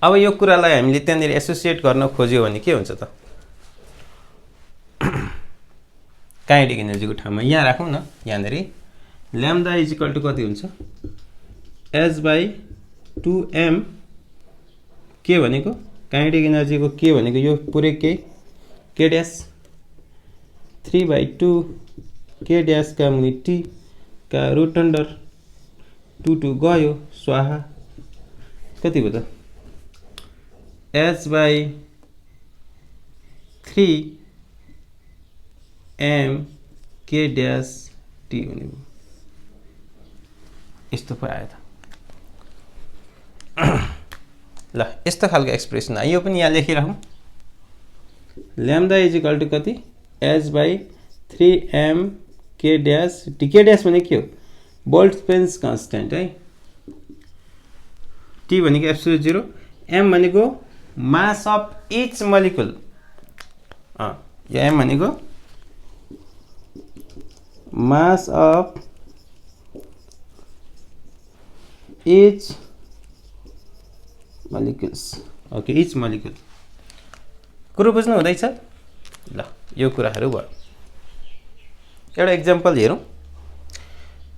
अब यो कुरालाई हामीले त्यहाँनेरि एसोसिएट गर्न खोज्यो भने के हुन्छ त काइनेटिक एनर्जीको ठाउँमा यहाँ राखौं न यहाँनेरि ल्याम्डा इज इक्वल टु कति हुन्छ h/2m के भनेको काइनेटिक एनर्जी को के भनेको यो पुरै k ड्यास 3/2 k ड्यास का मुनि t का रुट अन्डर 2 गयो स्वाहा कति भयो त h/3 m k dash t हुने भयो यस्तो पो आयो त ल यस्तो खालको एक्सप्रेसन आयो। यो पनि यहाँ लेखिराखौँ। ल्याम्डा इज इक्वल टु कति H by 3m k dash T. के ड्यास भने के हो बोल्ट्जम्यान्स कन्स्ट्यान्ट है। टी भनेको एब्सोल्युट जिरो, एम भनेको मास अफ इच मलिक्युल। यो एम भनेको mass of each molecules. Okay each molecule कुरो बुझ्नु हुँदैछ ल। यो कुराहरू भयो। एउटा इक्जाम्पल हेरौँ,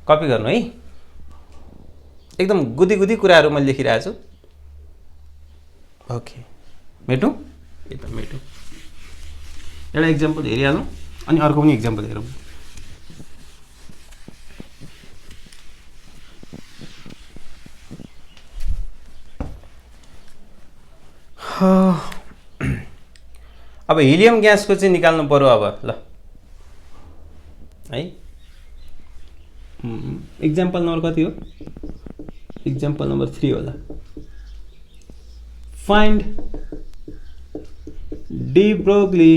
कपी गर्नु है। एकदम गुदी गुदी कुराहरू मैले लेखिरहेको छु। ओके मेटौँ यता मेटौँ। एउटा इक्जाम्पल हेरिहालौँ अनि अर्को पनि इक्जाम्पल हेरौँ। अब हिलियम ग्यासको चाहिँ निकाल्नु पर्यो अब ल है। इक्जाम्पल नम्बर कति हो? इक्जाम्पल नम्बर 3 होला। Find de Broglie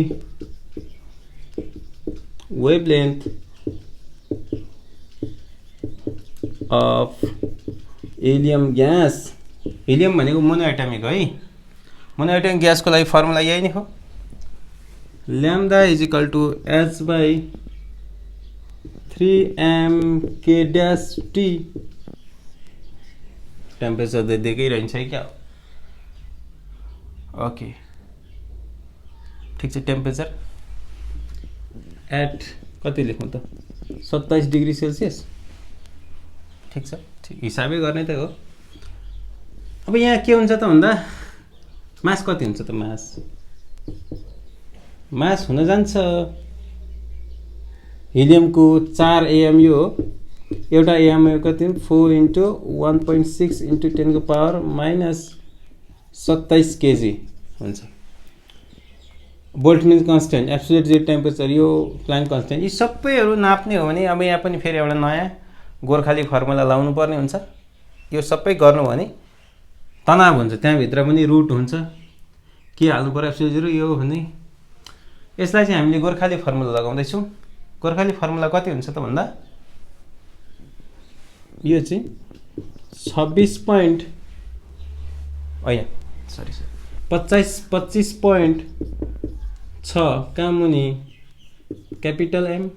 wavelength of helium gas। Helium भनेको मोनोएटमिक है। मोनोएटमिक ग्यासको लागि फर्मुला यही नै हो, lambda is equal to h by 3m k dash T. Temperature त दिएकै रहन्छ क्या। ओके ठिक छ। टेम्परेचर एट कति लेखौँ त 27 डिग्री सेल्सियस। ठिक छ, ठिक हिसाबै गर्ने त हो। अब यहाँ के हुन्छ त भन्दा मास कति हुन्छ त? मास हुन जान्छ हिलियमको 4 AMU हो। एउटा AMU कति 4 × 1.6 × 10⁻⁻27 केजी हुन्छ। बोल्ट्जम्यान्स कन्स्ट्यान्ट, एब्सोल्युट जिरो टेम्परेचर, यो प्लान्ट कन्स्ट्यान्ट, यी सबैहरू नाप्ने हो भने अब यहाँ पनि फेरि एउटा नयाँ गोर्खाली फर्मुला लाउनु पर्ने हुन्छ। यो सबै गर्नु भने तनाव हुन्छ, त्यहाँभित्र पनि रुट हुन्छ। के हाल्नु पर्यो? Absolute zero. यो भने यसलाई चाहिँ हामीले गोर्खाली फर्मुला लगाउँदैछौँ। गोर्खाली फर्मुला कति हुन्छ त भन्दा यो चाहिँ 26 पोइन्ट होइन सरी 25.6 का मुनि क्यापिटल एम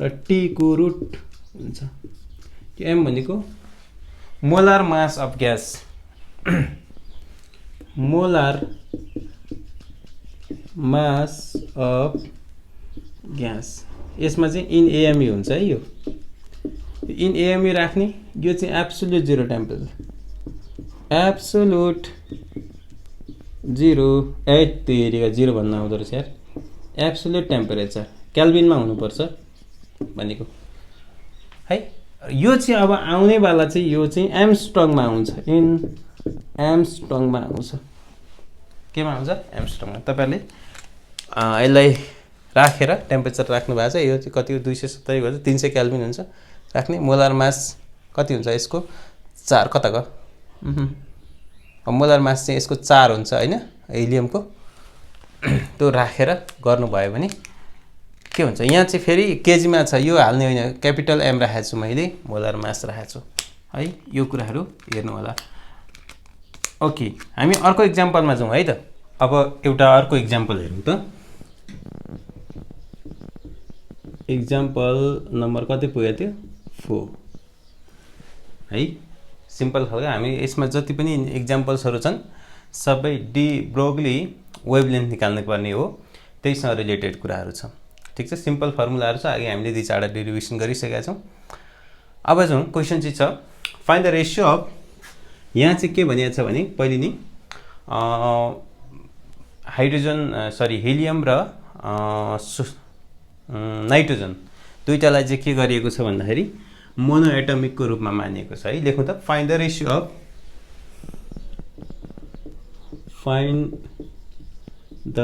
र टी को रुट हुन्छ। एम भनेको molar mass of gas, molar mass of gas. यसमा चाहिँ इन एएमयू हुन्छ है। यो इन एएमयू राख्ने। यो चाहिँ absolute zero temperature, absolute zero तेरिका जिरो भन्न आउँदो रहेछ यार। एब्सोल्युट टेम्परेचर क्याल्भिनमा हुनुपर्छ भनेको है। यो चाहिँ अब आउनेवाला चाहिँ यो चाहिँ एम्स्ट्रङमा आउँछ। इन एम्स्ट्रङमा आउँछ। केमा आउँछ? एम्स्ट्रङमा। तपाईँहरूले यसलाई राखेर टेम्परेचर राख्नु भएको छ। यो चाहिँ कति हो? 270 गर्दा 300 क्याल्भिन हुन्छ राख्ने। मोलार मास कति हुन्छ यसको? 4 कता गयो? मोलार मास चाहिँ यसको 4 हुन्छ होइन हिलियमको। त्यो राखेर गर्नुभयो भने के हुन्छ? यहाँ चाहिँ फेरि केजीमा छ, यो हाल्ने होइन, क्यापिटल एम राखेको छु मैले, मोलार मास राखेको छु है। यो कुराहरू हेर्नु होला। ओके हामी अर्को इक्जाम्पलमा जाउँ है त। अब एउटा अर्को इक्जाम्पल हेरौँ त। इक्जाम्पल नम्बर कति पुगेको थियो? 4 है। सिम्पल खालको हामी यसमा जति पनि इक्जाम्पल्सहरू छन् सबै डी ब्रोगली वेभलेन्थ निकाल्नु पर्ने हो, त्यहीसँग रिलेटेड कुराहरू छ। ठिक छ, सिम्पल फर्मुलाहरू छ। अघि हामीले 2-4 डेरिभेसन गरिसकेका छौँ। अब जाउँ, क्वेसन चाहिँ छ फाइन्ड द रेसियो अफ। यहाँ चाहिँ के भनिएको छ भने पहिले नि हिलियम र नाइट्रोजन दुईटालाई चाहिँ के गरिएको छ भन्दाखेरि मोनोएटमिकको रूपमा मानिएको छ है। लेखौँ त, find the ratio of, find the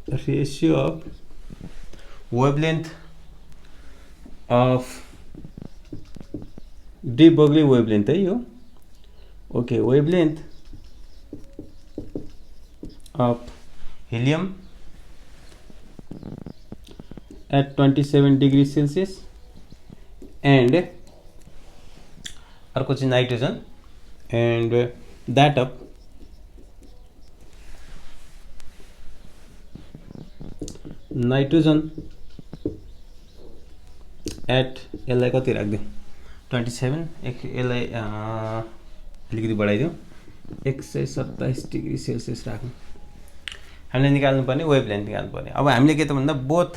ratio of wavelength of de Broglie wavelength है यो okay wavelength of helium at 27 degrees Celsius and अर्को चाहिँ nitrogen and that of nitrogen at यसलाई कति राख्दिउँ 27 यसलाई अलिकति बढाइदिउँ 127 डिग्री सेल्सियस राखौँ हामीले निकाल्नु पर्ने वेभलेन्थ निकाल्नु पर्ने अब हामीले के त भन्दा बोथ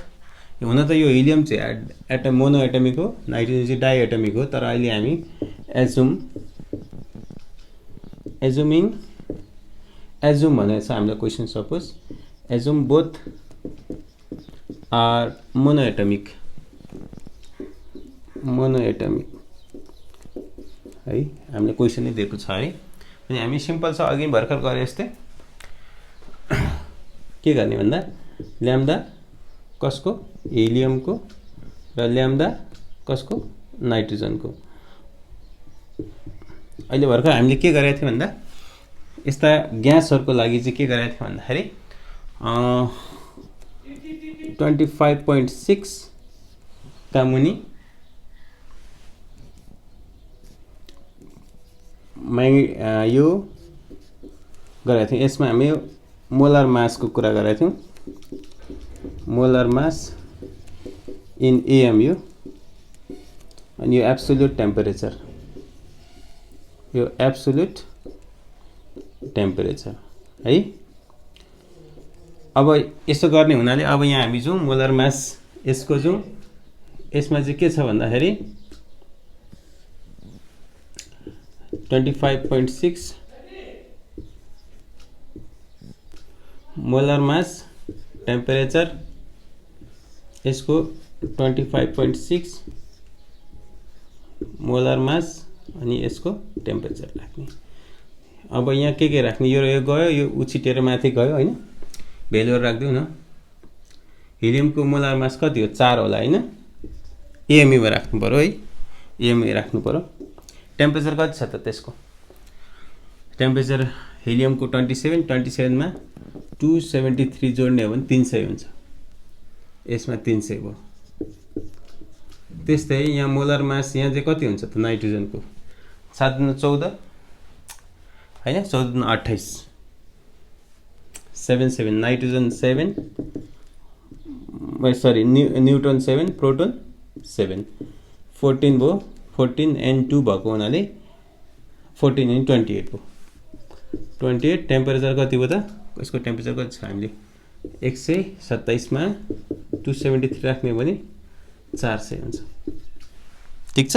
हुन त यो हिलियम चाहिँ मोनो एटमिक हो नाइट्रोजन चाहिँ डाइ एटमिक हो तर अहिले हामी एजुम भनेको छ हामीलाई question suppose assume both are monoatomic है हामीले क्वेसन नै दिएको छ है अनि हामी सिम्पल छ अघि भर्खर गरे जस्तै के गर्ने भन्दा ल्याम्डा कसको हिलियमको र ल्याम्डा कसको नाइट्रोजनको अहिले भर्खर हामीले के गरेका थियौं भन्दा यस्ता ग्यासहरुको लागि चाहिँ के गरेका थियौं भन्दाखेरि 25.6 का मुनि यो गरेका थियौं यसमा हामी मोलर मास को कुरा गरेका थियौं मोलर मास इन AMU अनि यो एब्सोल्युट टेम्परेचर है अब यसो गर्ने हुनाले अब यहाँ हामी जुन मोलर मास यसको जुन यसमा चाहिँ के छ भन्दाखेरि 25.6 मोलर मास टेम्परेचर यसको 25.6 मोलर मास अनि यसको टेम्परेचर राख्ने अब यहाँ के राख्ने यो गयो यो उछिटेर माथि गयो हैन भ्यालु राख्दिउ न हिलियमको मोलर मास कति हो 4 होला हैन AMU मा राख्नु पर्यो है AMU राख्नु पर्यो टेम्परेचर कति छ त त्यसको टेम्परेचर हिलियमको 27 मा 273 जोड्ने हो भने 300 हुन्छ यसमा 300 भयो त्यस्तै यहाँ मोलर मास यहाँ चाहिँ कति हुन्छ त नाइट्रोजनको 7 गुणा 14 हैन 14 गुणा 28 77 नाइट्रोजन 7 सरी न्यूट्रन 7 प्रोटोन 7 14 भयो 14 and 2 भएको हुनाले 14 and 28 भयो 28 टेम्परेचर कति भयो त यसको टेम्परेचर कति छ हामीले 127 मा 273 राख्ने भने 400 हुन्छ ठीक छ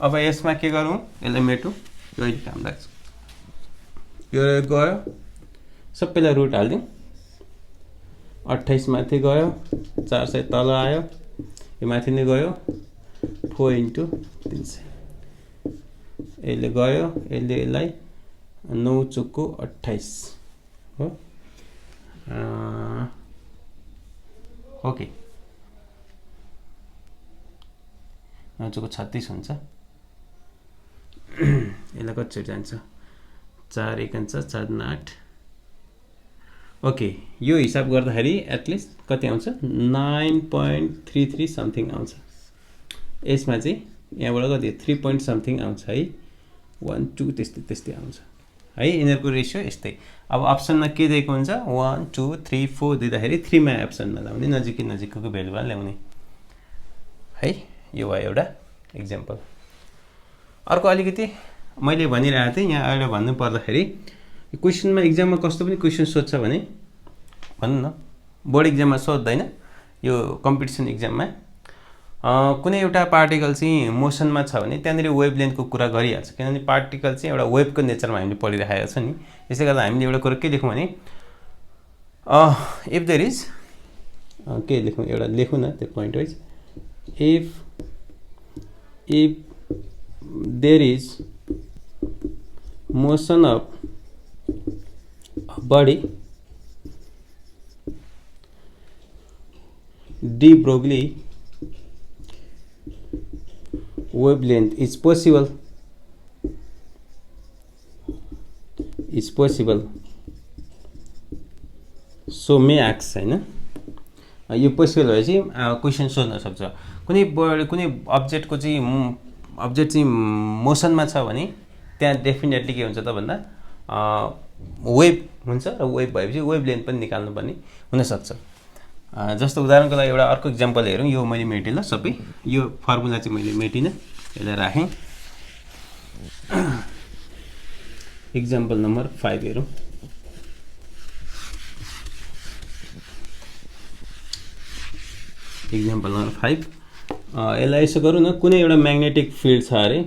अब यसमा के गरौँ यसलाई मेटौं यो काम लाग्छ यो गयो सबैलाई रुट हाल्दिउँ 28 माथि गयो 400 तल आयो यो माथि नै गयो 4 into 300 यसले गयो यसले यसलाई 9 चुक्को 28 हो ओके 9 चुक्को 36 हुन्छ यसलाई कति जान्छ 4 1 4 8 ओके यो हिसाब गर्दाखेरि एटलिस्ट कति आउँछ 9.33 समथिङ आउँछ यसमा चाहिँ यहाँबाट कति 3 point समथिङ आउँछ है 1 2 त्यस्तै आउँछ है यिनीहरुको रेशियो यस्तै अब अप्सनमा के दिएको हुन्छ 1 2 3 4 दिँदाखेरि 3 मा अप्सनमा लाउने नजिकको भ्यालुमा ल्याउने है यो भयो एउटा एक्जाम्पल अर्को अलिकति मैले भनिरहेको थिएँ यहाँ अहिले भन्नु पर्दाखेरि क्वेशनमा एक्जाममा कस्तो पनि क्वेशन सोध्छ भने भन्नु न बोर्ड एक्जाममा सोध्दैन यो कम्पिटिसन एक्जाममा कुनै एउटा पार्टिकल चाहिँ मोसनमा छ भने त्यहाँनेरि वेभलेन्थको कुरा गरिहाल्छ किनभने पार्टिकल चाहिँ एउटा वेभको नेचरमा हामीले पढिरहेको छ नि यसै गर्दा हामीले एउटा कुरा के लेखौँ भने इफ देयर इज के लेखौँ एउटा लेखौँ न त्यो point wise if there is motion of body de Broglie wavelength is possible so may ask हैन यो पोसिबल भएपछि क्वेशन सोध्न सक्छ कुनै अब्जेक्टको चाहिँ मोसनमा छ भने त्यहाँ डेफिनेटली के हुन्छ त भन्दा वेभ हुन्छ र वेभ भएपछि वेभलेन्थ पनि निकाल्नु पर्ने हुन सक्छ जस्तो उदाहरणको लागि एउटा अर्को एक्जाम्पल हेरौँ यो मैले मेटेँ ल सबै यो फर्मुला चाहिँ मैले मेटिन यसलाई राखेँ एक्जाम्पल नम्बर 5 हेरौँ एक्जाम्पल नम्बर 5 यसलाई यसो गरौँ न कुनै एउटा म्याग्नेटिक फिल्ड छ अरे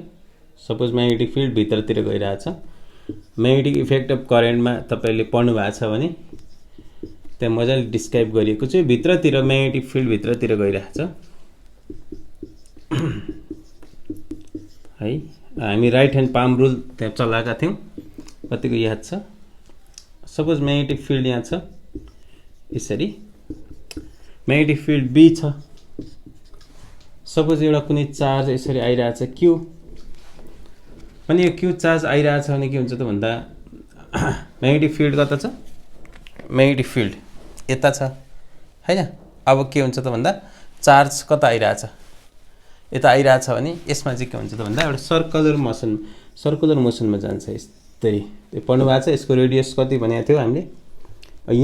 सपोज म्याग्नेटिक फिल्ड भित्रतिर गइरहेछ म्याग्नेटिक इफेक्ट अफ करेन्टमा तपाईले पढ्नु भएको छ भने त्यहाँ मजाले डिस्क्राइब गरिएको छ भित्रतिर म्याग्नेटिक फिल्ड भित्रतिर गइरहेछ है हामी राइट ह्यान्ड पाम रुल त्यहाँ चलाएका थियौं कतिको याद छ सपोज म्याग्नेटिक फिल्ड यहाँ छ यसरी म्याग्नेटिक फिल्ड बी छ सपोज एउटा कुनै चार्ज यसरी आइरहेछ क्यू अनि यो क्यू चार्ज आइरहेछ भने के हुन्छ त भन्दा म्याग्नेटिक फिल्ड कता छ म्याग्नेटिक फिल्ड यता छ हैन अब के हुन्छ त भन्दा चार्ज कता आइरहेछ यता आइरहेछ भने यसमा चाहिँ के हुन्छ त भन्दा एउटा सर्कुलर मोसनमा जान्छ यसरी त्यो पढ्नु भएको छ यसको रेडियस कति भनेको थियो हामीले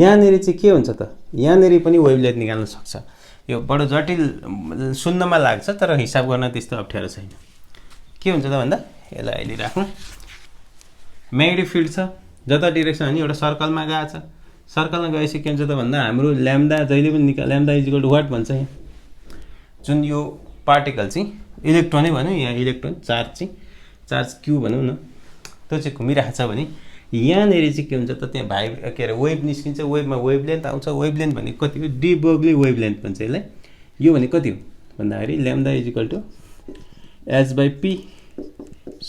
यहाँनेरि चाहिँ के हुन्छ त यहाँनेरि पनि वेभलेन्थ निकाल्न सक्छ यो बडो जटिल सुन्नमा लाग्छ तर हिसाब गर्न त्यस्तो अप्ठ्यारो छैन के हुन्छ त भन्दा यसलाई अहिले राखौं म्याग्नेटिक फिल्ड छ जता डाइरेक्सन अनि एउटा सर्कलमा गएको छ सर्कलमा गएपछि के हुन्छ त भन्दा हाम्रो ल्याम्डा जहिले पनि ल्याम्डा इक्वल टु व्हाट भन्छ यहाँ जुन यो पार्टिकल चाहिँ इलेक्ट्रोनै भनौँ यहाँ इलेक्ट्रोन चार्ज क्यू भनौँ न त्यो चाहिँ घुमिरहेछ भने यहाँनेरि चाहिँ के हुन्छ त त्यहाँ के अरे वेभ निस्किन्छ वेभमा वेभलेन्थ आउँछ वेभलेन्थ भनेको कति हो डी ब्रोग्ली वेभलेन्थ भन्छ यसलाई यो भने कति हो भन्दाखेरि lambda is equal to h by p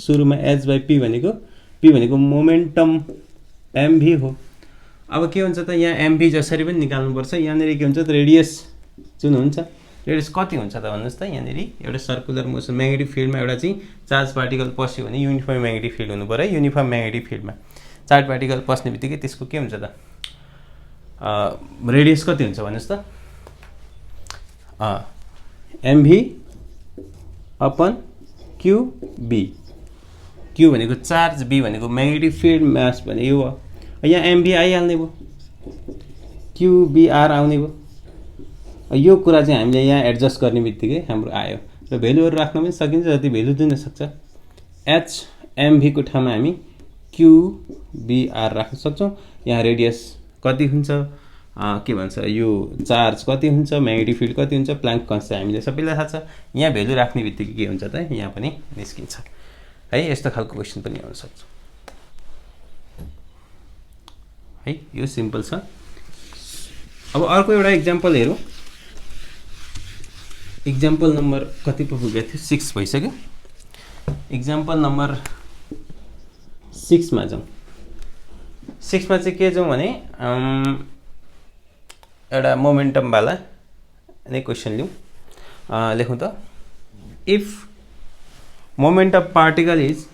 सुरुमा एच बाई पी भनेको मोमेन्टम एमभी हो अब के हुन्छ त यहाँ एमभी जसरी पनि निकाल्नुपर्छ यहाँनेरि के हुन्छ त रेडियस जुन हुन्छ रेडियस कति हुन्छ त भन्नुहोस् त यहाँनेरि एउटा सर्कुलर मोसन म्याग्नेटिक फिल्डमा एउटा चाहिँ चार्ज पार्टिकल पस्यो भने युनिफर्म म्याग्नेटिक फिल्ड हुनु पर्यो युनिफर्म म्याग्नेटिक फिल्डमा चार्ज पार्टिकल पस्ने बित्तिकै त्यसको के हुन्छ त रेडियस कति हुन्छ भन्नुहोस् त एमभी अपन क्यूबी क्यू भनेको चार्ज बी भनेको म्याग्नेटिक फिल्ड मास भने यो हो यहाँ एमभी आइहाल्ने भयो क्यूबीआर आउने भयो यो कुरा चाहिँ हामीले यहाँ एडजस्ट गर्ने बित्तिकै हाम्रो आयो र भ्यालुहरु राख्न पनि सकिन्छ जति भ्यालु दिन सक्छ एच एमभी को ठाउँमा हामी क्यूबीआर राख्न सक्छौं यहाँ रेडियस कति हुन्छ के भन्छ यो चार्ज कति हुन्छ म्याग्नेटिक फिल्ड कति हुन्छ प्लाङ्क कन्स्ट्यान्ट हामीले सबैलाई थाहा छ यहाँ भ्यालु राख्ने बित्तिकै के हुन्छ त यहाँ पनि निस्किन्छ है यस्तो खालको क्वेशन पनि आउन सक्छ है यो सिम्पल छ अब अर्को एउटा एक्जाम्पल हेरौं एक्जाम्पल नम्बर कति पो पुगेको थियो 6 भइसक्यो एक्जाम्पल नम्बर 6 मा जाउँ 6 मा चाहिँ के जाउँ भने एउटा मोमेन्टम वाला नै क्वेशन लिउँ लेखौं त if moment of particle is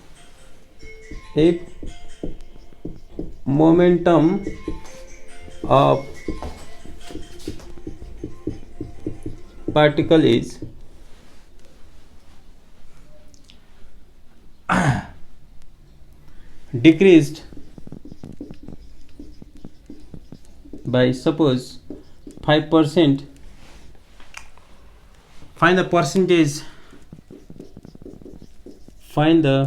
if momentum of particle is decreased by suppose 5%, find the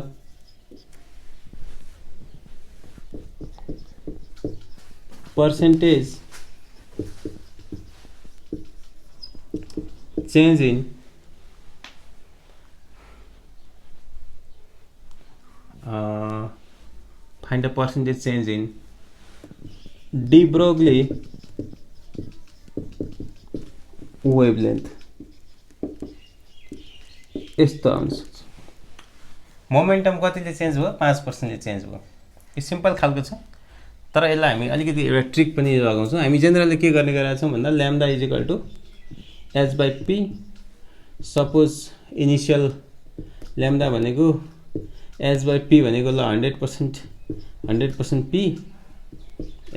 percentage change in find the percentage change in de Broglie wavelength यस्तो आउँछ मोमेन्टम कतिले चेन्ज भयो 5% चेन्ज भयो यो सिम्पल खालको छ तर यसलाई हामी अलिकति एउटा ट्रिक पनि लगाउँछौं हामी जेनरली के गर्ने गरेका छौं भन्दा lambda is equal to h by p suppose initial lambda भनेको एच बाई पी भनेको ल 100% पी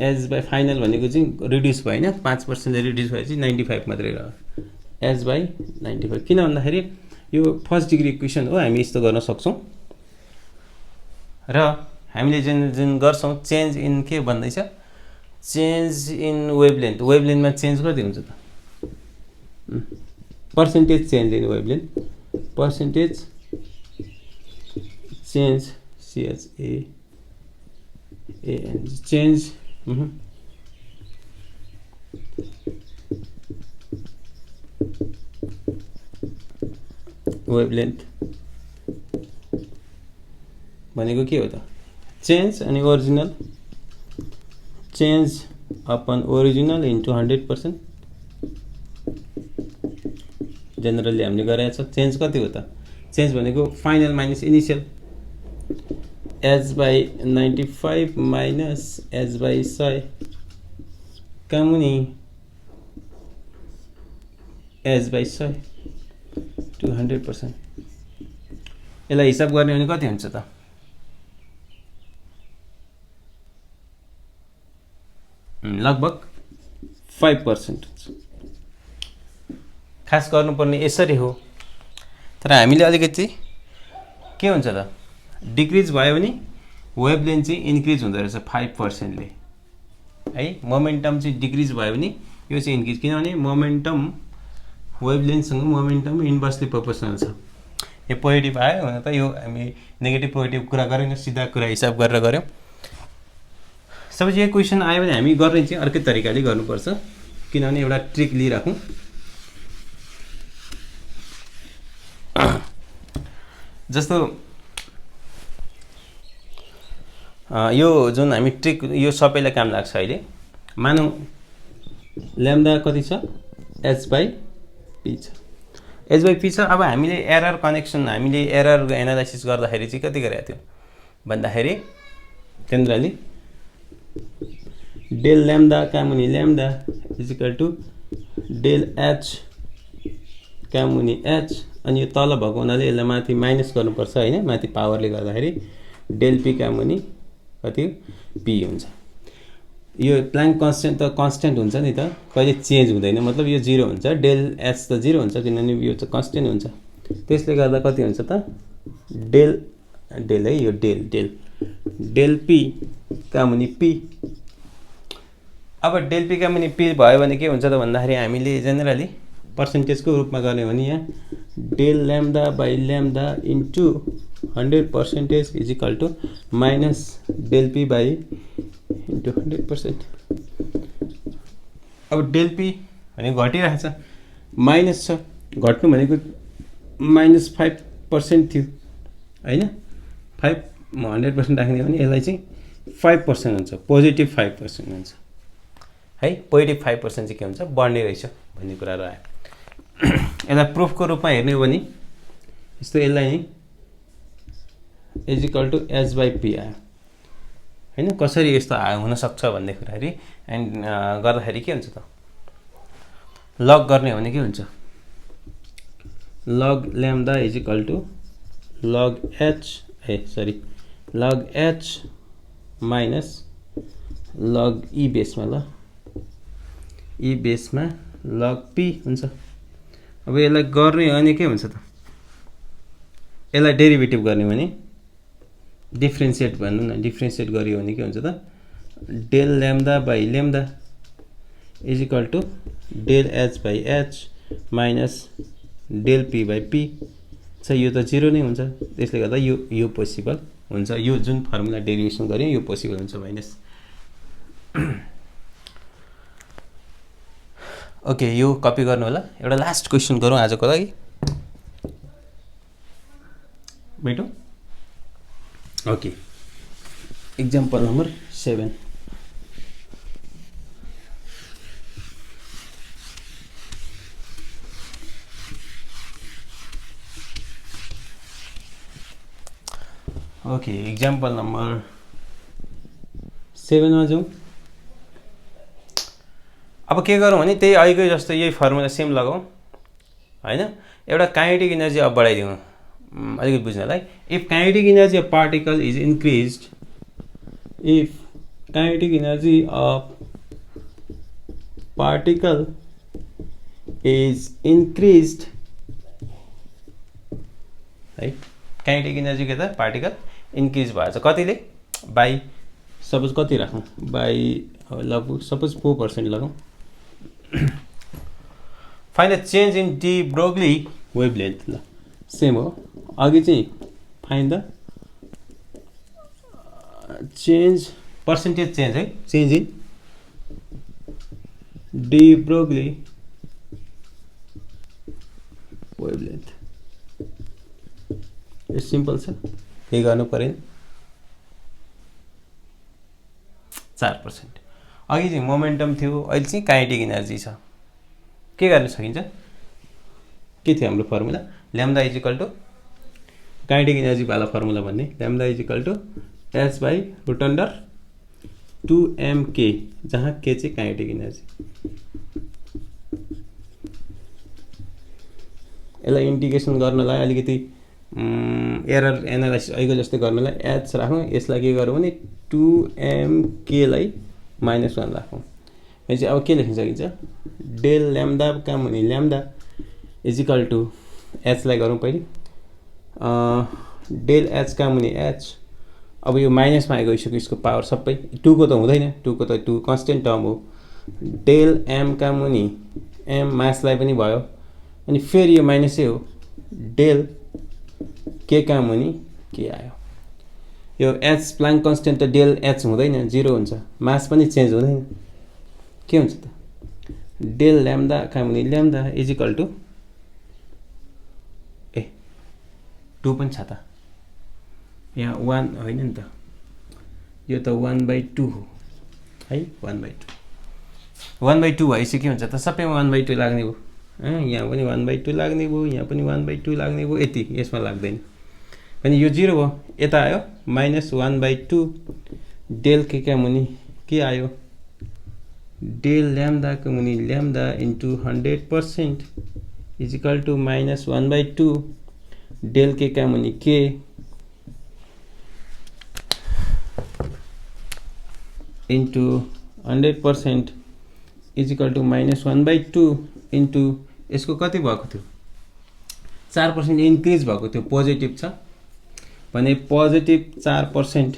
एच बाई फाइनल भनेको चाहिँ रिड्युस भयो हैन 5% रिड्युस भएपछि 95 मात्रै रह्यो एच बाई 95 किन भन्दाखेरि यो फर्स्ट डिग्री इक्वेसन हो हामी यस्तो गर्न सक्छौं र हामीले जुन गर्छौं चेन्ज इन के भन्दैछ चेन्ज इन वेभलेन्थमा चेन्ज कति हुन्छ त percentage change in wavelength percentage change CHANG change wavelength भनेको के हो त चेन्ज अनि original change upon original into 100% generally हामीले गरेको छ चेन्ज कति हो त चेन्ज भनेको final minus initial h by 95 minus h by 100 कामुनी h बाई 100 टु 100% यसलाई हिसाब गर्ने भने कति हुन्छ त लगभग 5% हुन्छ खास गर्नुपर्ने यसरी हो तर हामीले अलिकति के हुन्छ त डिक्रिज भयो भने वेभलेन्थ चाहिँ इन्क्रिज हुँदै रहेछ 5% ले है मोमेन्टम चाहिँ डिक्रिज भयो भने यो चाहिँ इन्क्रिज किनभने मोमेन्टम वेभलेन्थसँग मोमेन्टम इन्भर्सली प्रोपोर्सनल छ यो पोजिटिभ आयो भने त यो हामी नेगेटिभ पोजिटिभ कुरा गरेन सिधा कुरा हिसाब गरेर गर्यौं सबै यो क्वेशन आयो भने हामी गर्ने चाहिँ अर्कै तरिकाले गर्नुपर्छ किनभने एउटा ट्रिक लिइराखौं जस्तो यो जुन हामी ट्रिक यो सबैलाई काम लाग्छ अहिले मानौ ल्याम्डा कति छ h बाई p छ h बाई p छ अब हामीले एरर कनेक्सन हामीले एरर एनालाइसिस गर्दाखेरि चाहिँ कति गरेका थियौ भन्दाखेरि केन्द्रले डेल ल्याम्डा कामुनी lambda is equal to del h कामुनी h अनि यो तल भएको हुनाले यसलाई माथि माइनस गर्नुपर्छ हैन माथि पावरले गर्दाखेरि डेल p कामुनी कति p हुन्छ यो प्लाङ्क कन्स्टेन्ट त कन्स्टेन्ट हुन्छ नि त कहिले चेन्ज हुँदैन मतलब यो 0 हुन्छ डेल h त 0 हुन्छ किनभने यो चाहिँ कन्स्टेन्ट हुन्छ त्यसले गर्दा कति हुन्छ त डेल है यो डेल p कामुनी p अब डेल p कामुनी p भयो भने के हुन्छ त भन्दाखेरि हामीले जेनरली पर्सेन्टेजको रूपमा गर्ने हो भने यहाँ del lambda by lambda into 100% is equal to minus del p by into 100%। अब डेल p भनेको घटिरहेको छ माइनस छ घट्नु भनेको माइनस 5% थियो हैन 5 100% राख्ने हो भने यसलाई चाहिँ 5% हुन्छ पोजिटिभ 5% हुन्छ है पोजिटिभ 5% चाहिँ के हुन्छ बढ्ने रहेछ भन्ने कुरा रह्यो यसलाई प्रुफको रूपमा हेर्ने हो भने यस्तो यसलाई नि is equal to h by p आयो हैन कसरी यस्तो हुन सक्छ भन्ने कुराहरु एन्ड गर्दाखेरि के हुन्छ त लग गर्ने हो भने के हुन्छ log lambda is equal to log h minus log e बेसमा ल e बेसमा log p हुन्छ अब यसलाई गर्ने हो भने के हुन्छ त यसलाई डेरिभेटिभ गर्ने हो भने डिफरेन्शिएट भन्नु न डिफरेन्शिएट गरियो भने के हुन्छ त del lambda by lambda is equal to del h by h minus del p by p छ यो त 0 नै हुन्छ त्यसले गर्दा यो पोसिबल हुन्छ यो जुन फर्मुला डेरिभेसन गरे यो पोसिबल हुन्छ माइनस ओके यो कपी गर्नु होला एउटा लास्ट क्वेशन गरौँ आजको लागि बेटो okay example number 7 okay example number 7 मा जाउँ अब के गरौँ भने त्यही अहिलेकै जस्तो यही फर्मुला सेम लगाऊ हैन एउटा काइनेटिक एनर्जी अब बढाइदिउँ अलिकति बुझ्नलाई if kinetic energy of particle is increased if kinetic energy of particle is increased है काइनेटिक इनर्जी के त पार्टिकल इन्क्रिज भएछ कतिले बाई सपोज कति राखौँ बाई लगभग सपोज 4% लगाउँ find the change in de Broglie wavelength ल सेम हो अघि चाहिँ find the change percentage change है change in de Broglie wavelength यो सिम्पल छ के गर्नु पर्यो 4% अघि चाहिँ मोमेन्टम थियो अहिले चाहिँ काइनेटिक इनर्जी छ के गर्न सकिन्छ के थियो हाम्रो formula lambda is equal to kinetic energy वाला फर्मुला भन्ने lambda is equal to h by root under 2mk जहाँ k चाहिँ काइनेटिक इनर्जी यसलाई इन्टिग्रेसन गर्नलाई अलिकति एरर एनालाइसिस अहिलेको जस्तै गर्नलाई h राखौँ यसलाई के गरौँ भने 2mk लाई -1 राखौँ यो चाहिँ अब के लेख्न सकिन्छ डेल ल्याम्डा काम हुने lambda is equal to h लाई गरौँ पहिले डेल h काम हुने h अब यो माइनसमा गइसक्यो यसको पावर सबै 2 को त हुँदैन 2 को त 2 कन्स्टेन्ट टर्म हो डेल m का मुनि m मासलाई पनि भयो अनि फेरि यो माइनसै हो डेल k का मुनि के आयो यो h प्लाङ्क कन्स्टेन्ट त डेल h हुँदैन 0 हुन्छ मास पनि चेन्ज हुँदैन के हुन्छ त डेल ल्याम्डा का मुनि ल्याम्डा इज इक्वल टु 2 पनि छ त यहाँ 1 होइन नि त यो त 1/2 हो है 1/2 1/2 भएपछि के हुन्छ त सबैमा 1/2 लाग्ने भयो यहाँ पनि 1/2 लाग्ने भयो यहाँ पनि 1/2 लाग्ने भयो यति यसमा लाग्दैन अनि यो 0 भयो यता आयो -1/2 डेल के का मुनि के आयो डेल ल्याम्डा को मुनि lambda into 100% is equal to -1/2 del k का मुनि के into 100% is equal to -1/2 into यसको कति भएको थियो 4% इन्क्रिज भएको थियो पोजिटिभ छ भने पोजिटिभ 4%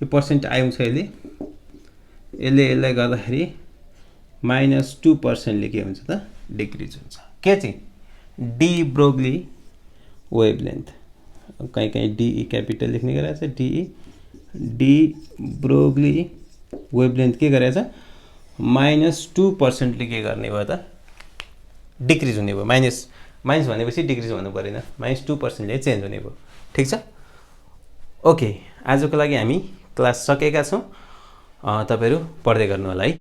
यो पर्सेन्ट आउँछ यसले यसलाई गर्दाखेरि -2% ले के हुन्छ त डिक्रिज हुन्छ के चाहिँ डी ब्रोग्ली वेभलेन्थ कहीँ डी क्यापिटल लेख्ने गरेछ डी ब्रोग्ली वेभलेन्थ के गरेछ -2% ले के गर्ने भयो त डिक्रिज हुने भयो माइनस भनेपछि डिक्रिज हुनु परेन -2% ले चेन्ज हुने भयो ठीक छ ओके आजको लागि हामी क्लास सकेका छौं तपाईहरु पढ्दै गर्नु होला है।